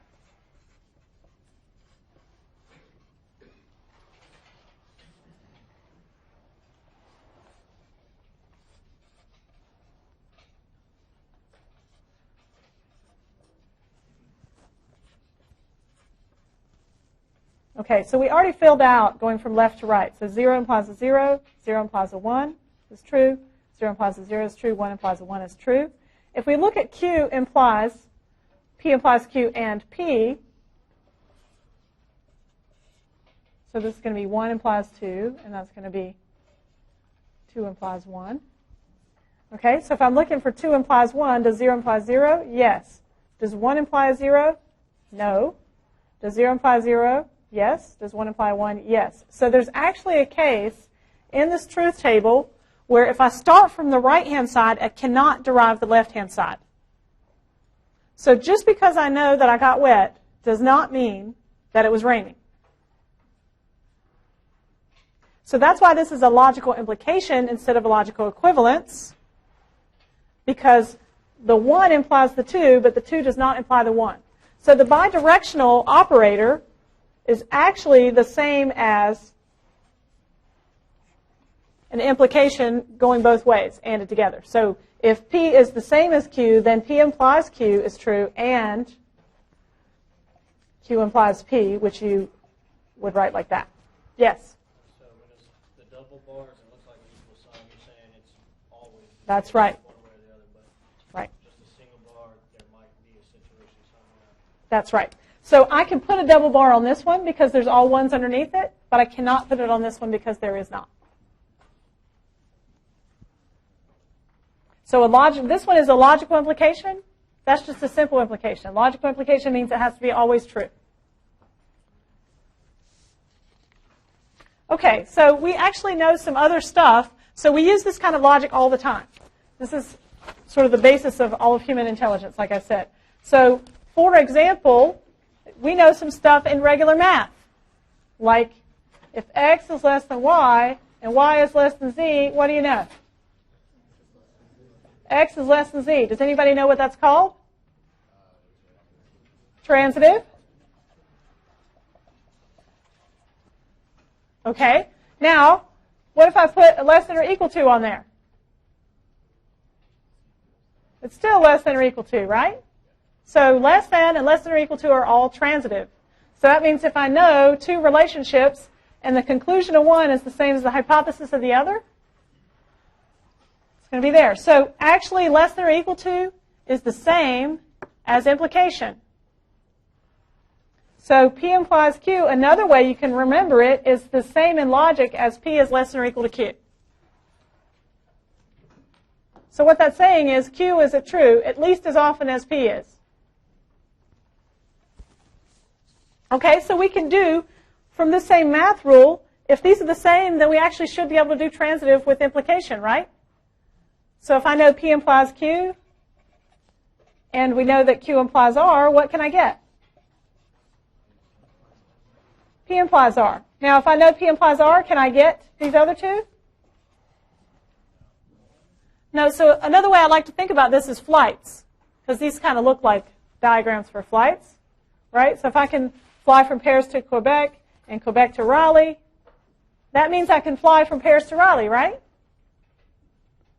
Okay, so we already filled out going from left to right. So 0 implies a 0, 0 implies a 1 is true, 0 implies a 0 is true, 1 implies a 1 is true. If we look at Q implies, P implies Q and P, so this is going to be 1 implies 2, and that's going to be 2 implies 1. Okay, so if I'm looking for 2 implies 1, does 0 imply 0? Yes. Does 1 imply 0? No. Does 0 imply 0? Yes. Does 1 imply 1? Yes. So there's actually a case in this truth table where if I start from the right-hand side, I cannot derive the left-hand side. So just because I know that I got wet does not mean that it was raining. So that's why this is a logical implication instead of a logical equivalence, because the 1 implies the 2, but the 2 does not imply the 1. So the bidirectional operator is actually the same as an implication going both ways, ANDed together. So if P is the same as Q, then P implies Q is true, and Q implies P, which you would write like that. Yes? So when it's the double bars, it looks like an equal sign. You're saying it's always That's right. one way or the other, but Right. just a single bar, there might be a situation somewhere. That's right. So I can put a double bar on this one because there's all ones underneath it, but I cannot put it on this one because there is not. So this one is a logical implication. That's just a simple implication. Logical implication means it has to be always true. Okay, so we actually know some other stuff. So we use this kind of logic all the time. This is sort of the basis of all of human intelligence, like I said. So, for example, we know some stuff in regular math. Like, if x is less than y, and y is less than z, what do you know? X is less than z. Does anybody know what that's called? Transitive. Okay. Now, what if I put a less than or equal to on there? It's still less than or equal to, right? So less than and less than or equal to are all transitive. So that means if I know two relationships and the conclusion of one is the same as the hypothesis of the other, it's going to be there. So actually less than or equal to is the same as implication. So P implies Q. Another way you can remember it is the same in logic as P is less than or equal to Q. So what that's saying is Q is true at least as often as P is. Okay, so we can do, from this same math rule, if these are the same, then we actually should be able to do transitive with implication, right? So if I know P implies Q, and we know that Q implies R, what can I get? P implies R. Now, if I know P implies R, can I get these other two? No, so another way I like to think about this is flights, because these kind of look like diagrams for flights, right? So if I can fly from Paris to Quebec and Quebec to Raleigh, that means I can fly from Paris to Raleigh, right?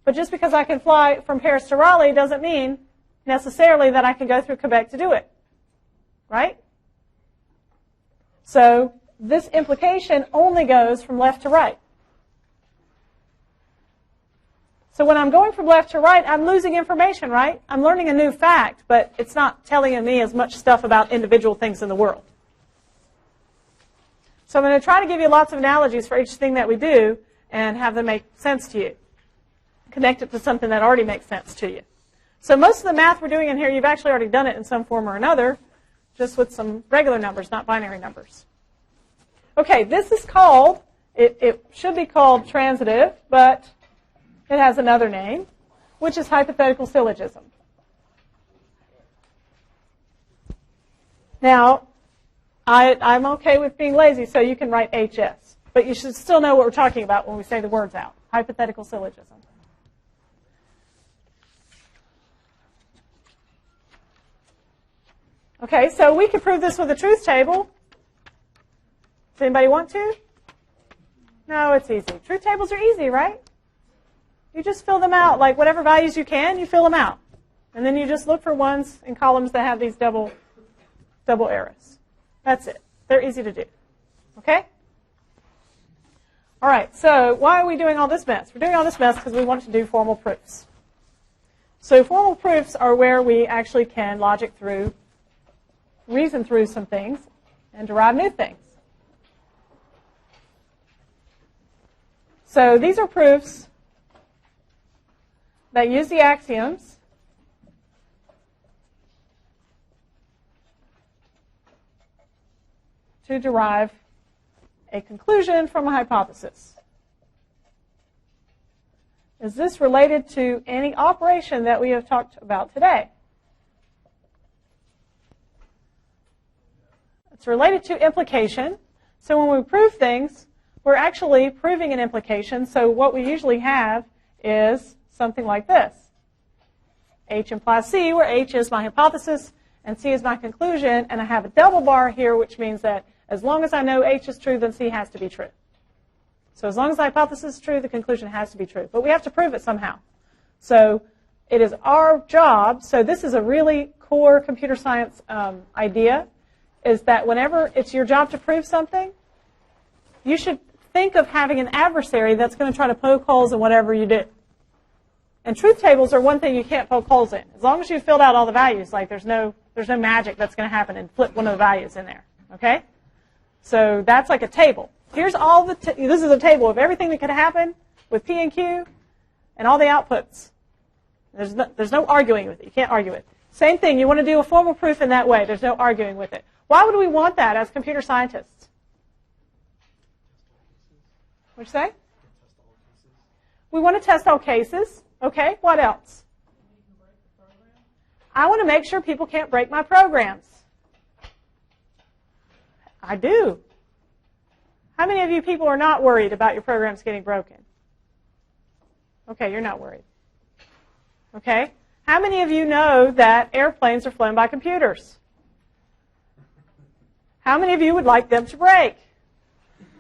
But just because I can fly from Paris to Raleigh doesn't mean necessarily that I can go through Quebec to do it, right? So this implication only goes from left to right. So when I'm going from left to right, I'm losing information, right? I'm learning a new fact, but it's not telling me as much stuff about individual things in the world. So I'm going to try to give you lots of analogies for each thing that we do and have them make sense to you. Connect it to something that already makes sense to you. So most of the math we're doing in here, you've actually already done it in some form or another, just with some regular numbers, not binary numbers. Okay, this is called, it should be called transitive, but it has another name, which is hypothetical syllogism. Now, I'm okay with being lazy, so you can write HS. But you should still know what we're talking about when we say the words out. Hypothetical syllogism. Okay, so we could prove this with a truth table. Does anybody want to? No, it's easy. Truth tables are easy, right? You just fill them out. Like whatever values you can, you fill them out. And then you just look for ones in columns that have these double arrows. That's it. They're easy to do. Okay? All right, so why are we doing all this mess? We're doing all this mess because we want to do formal proofs. So formal proofs are where we actually can logic through, reason through some things, and derive new things. So these are proofs that use the axioms to derive a conclusion from a hypothesis. Is this related to any operation that we have talked about today? It's related to implication. So when we prove things, we're actually proving an implication. So what we usually have is something like this. H implies C, where H is my hypothesis and C is my conclusion. And I have a double bar here, which means that as long as I know H is true, then C has to be true. So as long as the hypothesis is true, the conclusion has to be true. But we have to prove it somehow. So it is our job. So this is a really core computer science idea, is that whenever it's your job to prove something, you should think of having an adversary that's going to try to poke holes in whatever you do. And truth tables are one thing you can't poke holes in. As long as you've filled out all the values, like there's no magic that's going to happen and flip one of the values in there. Okay? So that's like a table. Here's all this is a table of everything that could happen with P and Q and all the outputs. There's no arguing with it. You can't argue it. Same thing, you want to do a formal proof in that way. There's no arguing with it. Why would we want that as computer scientists? What'd you say? We want to test all cases. Okay, what else? I want to make sure people can't break my programs. I do. How many of you people are not worried about your programs getting broken? Okay, you're not worried. Okay. How many of you know that airplanes are flown by computers? How many of you would like them to break?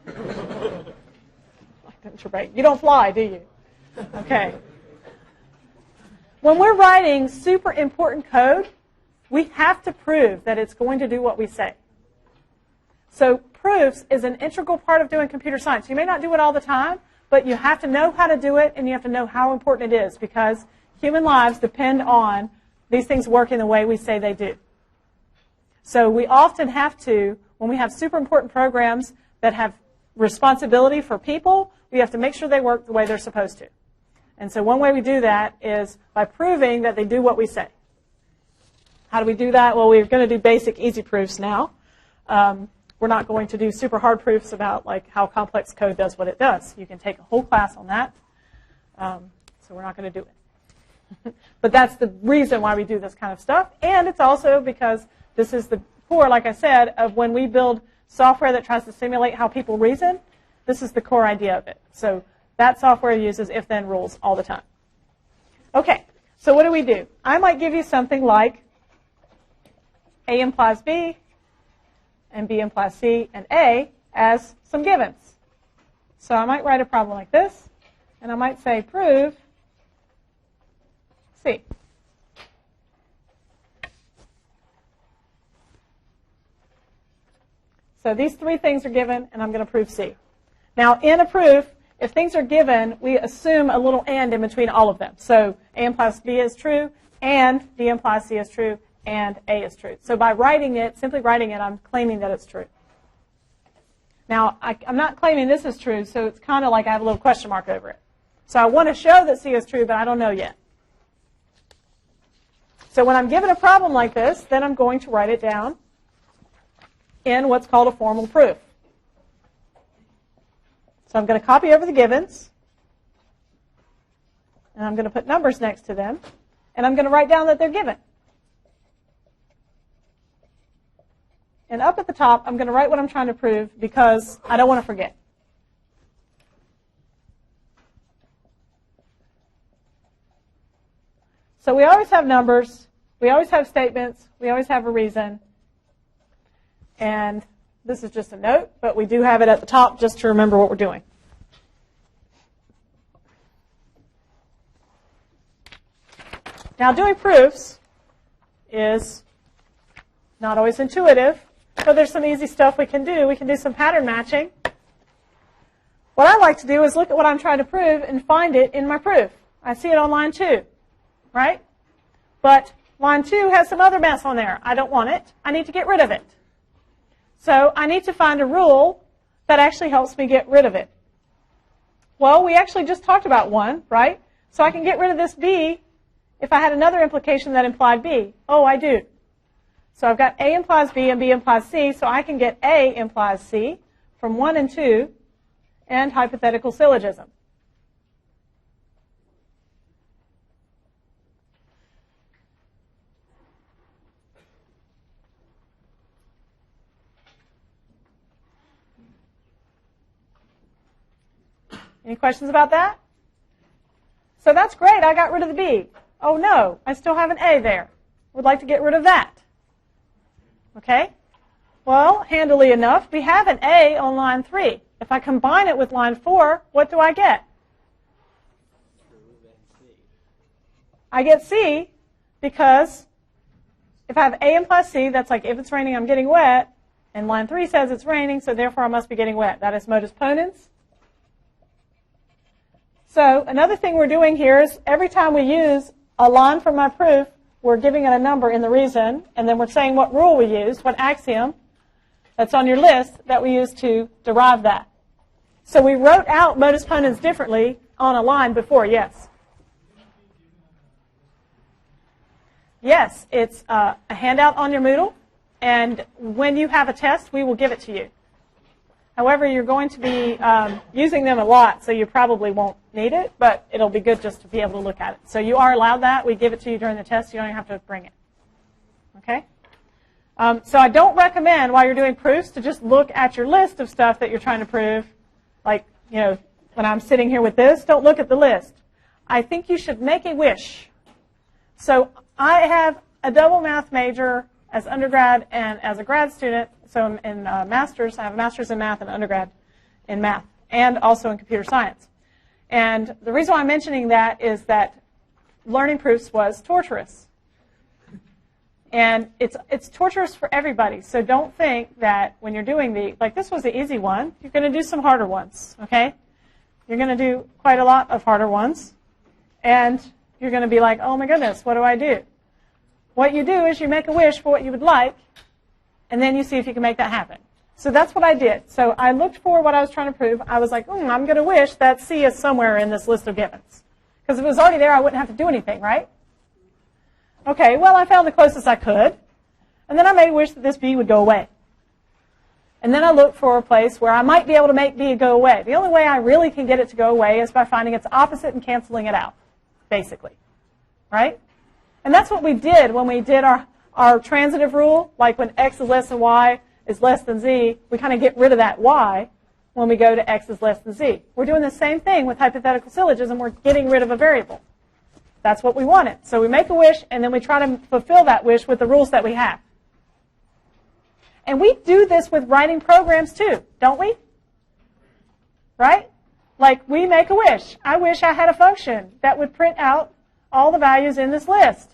Like them to break. You don't fly, do you? Okay. When we're writing super important code, we have to prove that it's going to do what we say. So proofs is an integral part of doing computer science. You may not do it all the time, but you have to know how to do it, and you have to know how important it is, because human lives depend on these things working the way we say they do. So we often have to, when we have super important programs that have responsibility for people, we have to make sure they work the way they're supposed to. And so one way we do that is by proving that they do what we say. How do we do that? Well, we're going to do basic, easy proofs now. We're not going to do super hard proofs about like how complex code does what it does. You can take a whole class on that. So we're not going to do it. But that's the reason why we do this kind of stuff. And it's also because this is the core, like I said, of when we build software that tries to simulate how people reason. This is the core idea of it. So that software uses if-then rules all the time. Okay, so what do? I might give you something like A implies B, and B implies C, and A as some givens. So I might write a problem like this, and I might say prove C. So these three things are given, and I'm going to prove C. Now, in a proof, if things are given, we assume a little and in between all of them. So A implies B is true, and B implies C is true, and A is true. So by writing it, simply writing it, I'm claiming that it's true. Now, I'm not claiming this is true, so it's kind of like I have a little question mark over it. So I want to show that C is true, but I don't know yet. So when I'm given a problem like this, then I'm going to write it down in what's called a formal proof. So I'm going to copy over the givens, and I'm going to put numbers next to them, and I'm going to write down that they're given. And up at the top, I'm going to write what I'm trying to prove because I don't want to forget. So we always have numbers, we always have statements, we always have a reason, and this is just a note, but we do have it at the top just to remember what we're doing. Now, doing proofs is not always intuitive, but there's some easy stuff we can do. We can do some pattern matching. What I like to do is look at what I'm trying to prove and find it in my proof. I see it on line 2, right? But line 2 has some other mess on there. I don't want it. I need to get rid of it. So I need to find a rule that actually helps me get rid of it. Well, we actually just talked about one, right? So I can get rid of this B if I had another implication that implied B. Oh, I do. So I've got A implies B and B implies C, so I can get A implies C from 1 and 2 and hypothetical syllogism. Any questions about that? So that's great, I got rid of the B. Oh no, I still have an A there. Would like to get rid of that. Okay? Well, handily enough, we have an A on line 3. If I combine it with line 4, what do I get? I get C because if I have A implies C, that's like if it's raining, I'm getting wet. And line 3 says it's raining, so therefore I must be getting wet. That is modus ponens. So another thing we're doing here is every time we use a line from my proof, we're giving it a number in the reason, and then we're saying what rule we used, what axiom that's on your list that we used to derive that. So we wrote out modus ponens differently on a line before, yes. Yes, it's a handout on your Moodle, and when you have a test, we will give it to you. However, you're going to be using them a lot, so you probably won't need it, but it'll be good just to be able to look at it. So you are allowed that. We give it to you during the test. You don't even have to bring it. Okay? So I don't recommend, while you're doing proofs, to just look at your list of stuff that you're trying to prove. Like, you know, when I'm sitting here with this, don't look at the list. I think you should make a wish. So I have a double math major as undergrad and as a grad student. So in master's, I have a master's in math and undergrad in math, and also in computer science. And the reason why I'm mentioning that is that learning proofs was torturous. And it's torturous for everybody. So don't think that when you're doing like this was the easy one, you're going to do some harder ones, okay? You're going to do quite a lot of harder ones. And you're going to be like, oh my goodness, what do I do? What you do is you make a wish for what you would like, and then you see if you can make that happen. So that's what I did. So I looked for what I was trying to prove. I was like, I'm going to wish that C is somewhere in this list of givens. Because if it was already there, I wouldn't have to do anything, right? Okay, well, I found the closest I could. And then I made a wish that this B would go away. And then I looked for a place where I might be able to make B go away. The only way I really can get it to go away is by finding its opposite and canceling it out, basically. Right? And that's what we did when we did our transitive rule. Like when x is less than y is less than z, we kind of get rid of that y when we go to x is less than z. We're doing the same thing with hypothetical syllogism. We're getting rid of a variable. That's what we wanted. So we make a wish, and then we try to fulfill that wish with the rules that we have. And we do this with writing programs too, don't we? Right? Like we make a wish. I wish I had a function that would print out all the values in this list.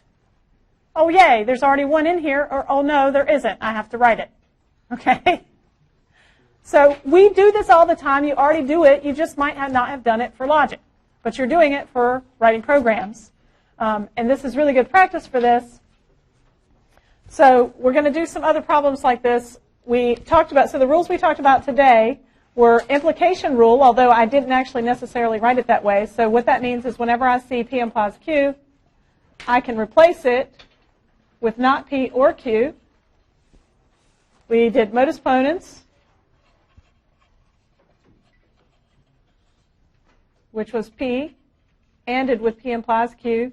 Oh, yay, there's already one in here, or oh, no, there isn't. I have to write it. Okay? So we do this all the time. You already do it. You just might not have done it for logic. But you're doing it for writing programs. And this is really good practice for this. So we're going to do some other problems like this. We talked about, so the rules we talked about today were implication rule, although I didn't actually necessarily write it that way. So what that means is whenever I see P implies Q, I can replace it with not P or Q. We did modus ponens, which was P, ANDed with P implies Q,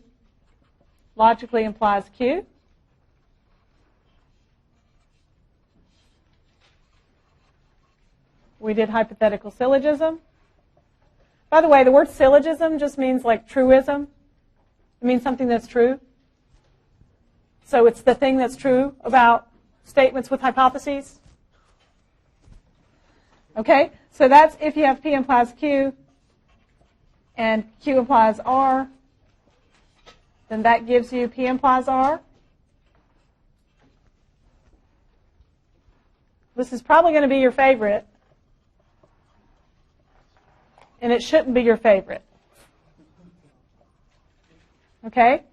logically implies Q. We did hypothetical syllogism. By the way, the word syllogism just means like truism. It means something that's true. So it's the thing that's true about statements with hypotheses. Okay? So that's if you have P implies Q and Q implies R, then that gives you P implies R. This is probably going to be your favorite. And it shouldn't be your favorite. Okay?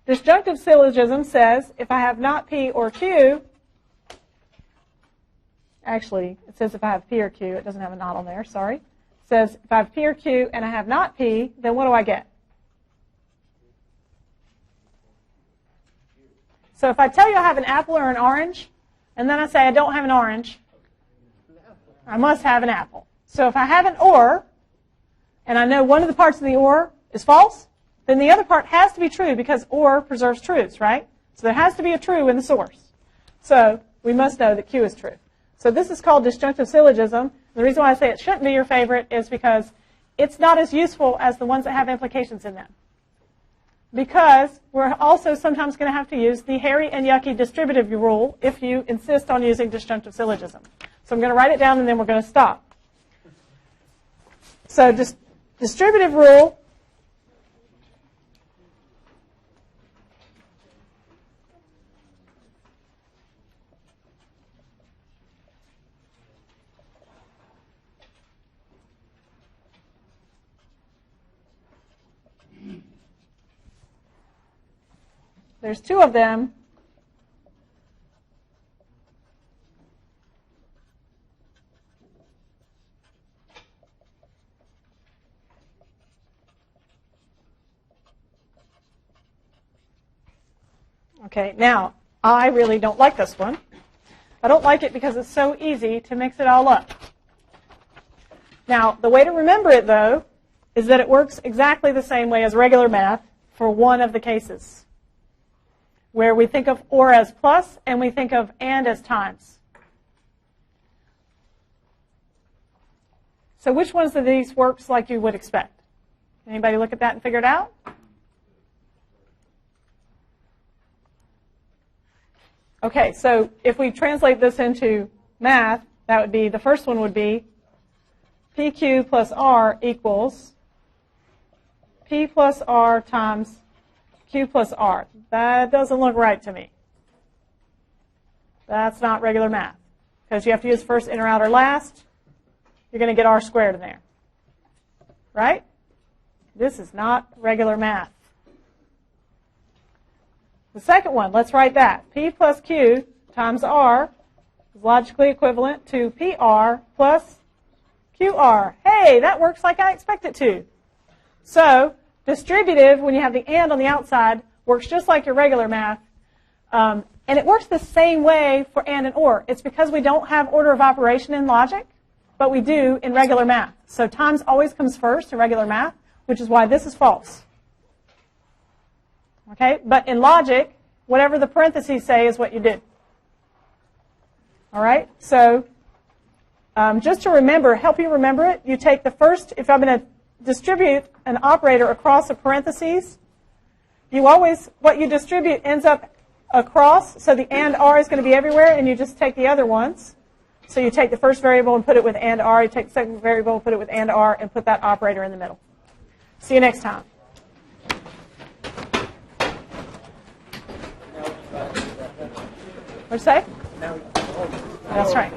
Disjunctive syllogism says if I have not P or Q, actually, it says if I have P or Q, it doesn't have a not on there, sorry. It says if I have P or Q and I have not P, then what do I get? So if I tell you I have an apple or an orange, and then I say I don't have an orange, I must have an apple. So if I have an or, and I know one of the parts of the or is false, then the other part has to be true because or preserves truths, right? So there has to be a true in the source. So we must know that Q is true. So this is called disjunctive syllogism. The reason why I say it shouldn't be your favorite is because it's not as useful as the ones that have implications in them. Because we're also sometimes going to have to use the hairy and yucky distributive rule if you insist on using disjunctive syllogism. So I'm going to write it down and then we're going to stop. So distributive rule there's two of them. Okay, now, I really don't like this one. I don't like it because it's so easy to mix it all up. Now, the way to remember it, though, is that it works exactly the same way as regular math for one of the cases, where we think of or as plus and we think of and as times. So which ones of these works like you would expect? Anybody look at that and figure it out? Okay, so if we translate this into math, that would be, the first one would be PQ plus R equals P plus R times Q plus R. That doesn't look right to me. That's not regular math. Because you have to use first, inner, outer, last. You're going to get R squared in there. Right? This is not regular math. The second one, let's write that. P plus Q times R is logically equivalent to PR plus QR. Hey, that works like I expect it to. So distributive, when you have the and on the outside, works just like your regular math. And it works the same way for and or. It's because we don't have order of operation in logic, but we do in regular math. So times always comes first in regular math, which is why this is false. Okay, but in logic, whatever the parentheses say is what you do. All right, so just to remember, help you remember it, you take the first, if I'm going to distribute an operator across a parentheses, you always, what you distribute ends up across, so the and r is going to be everywhere, and you just take the other ones. So you take the first variable and put it with and r, you take the second variable and put it with and r, and put that operator in the middle. See you next time. What'd you say? That's right.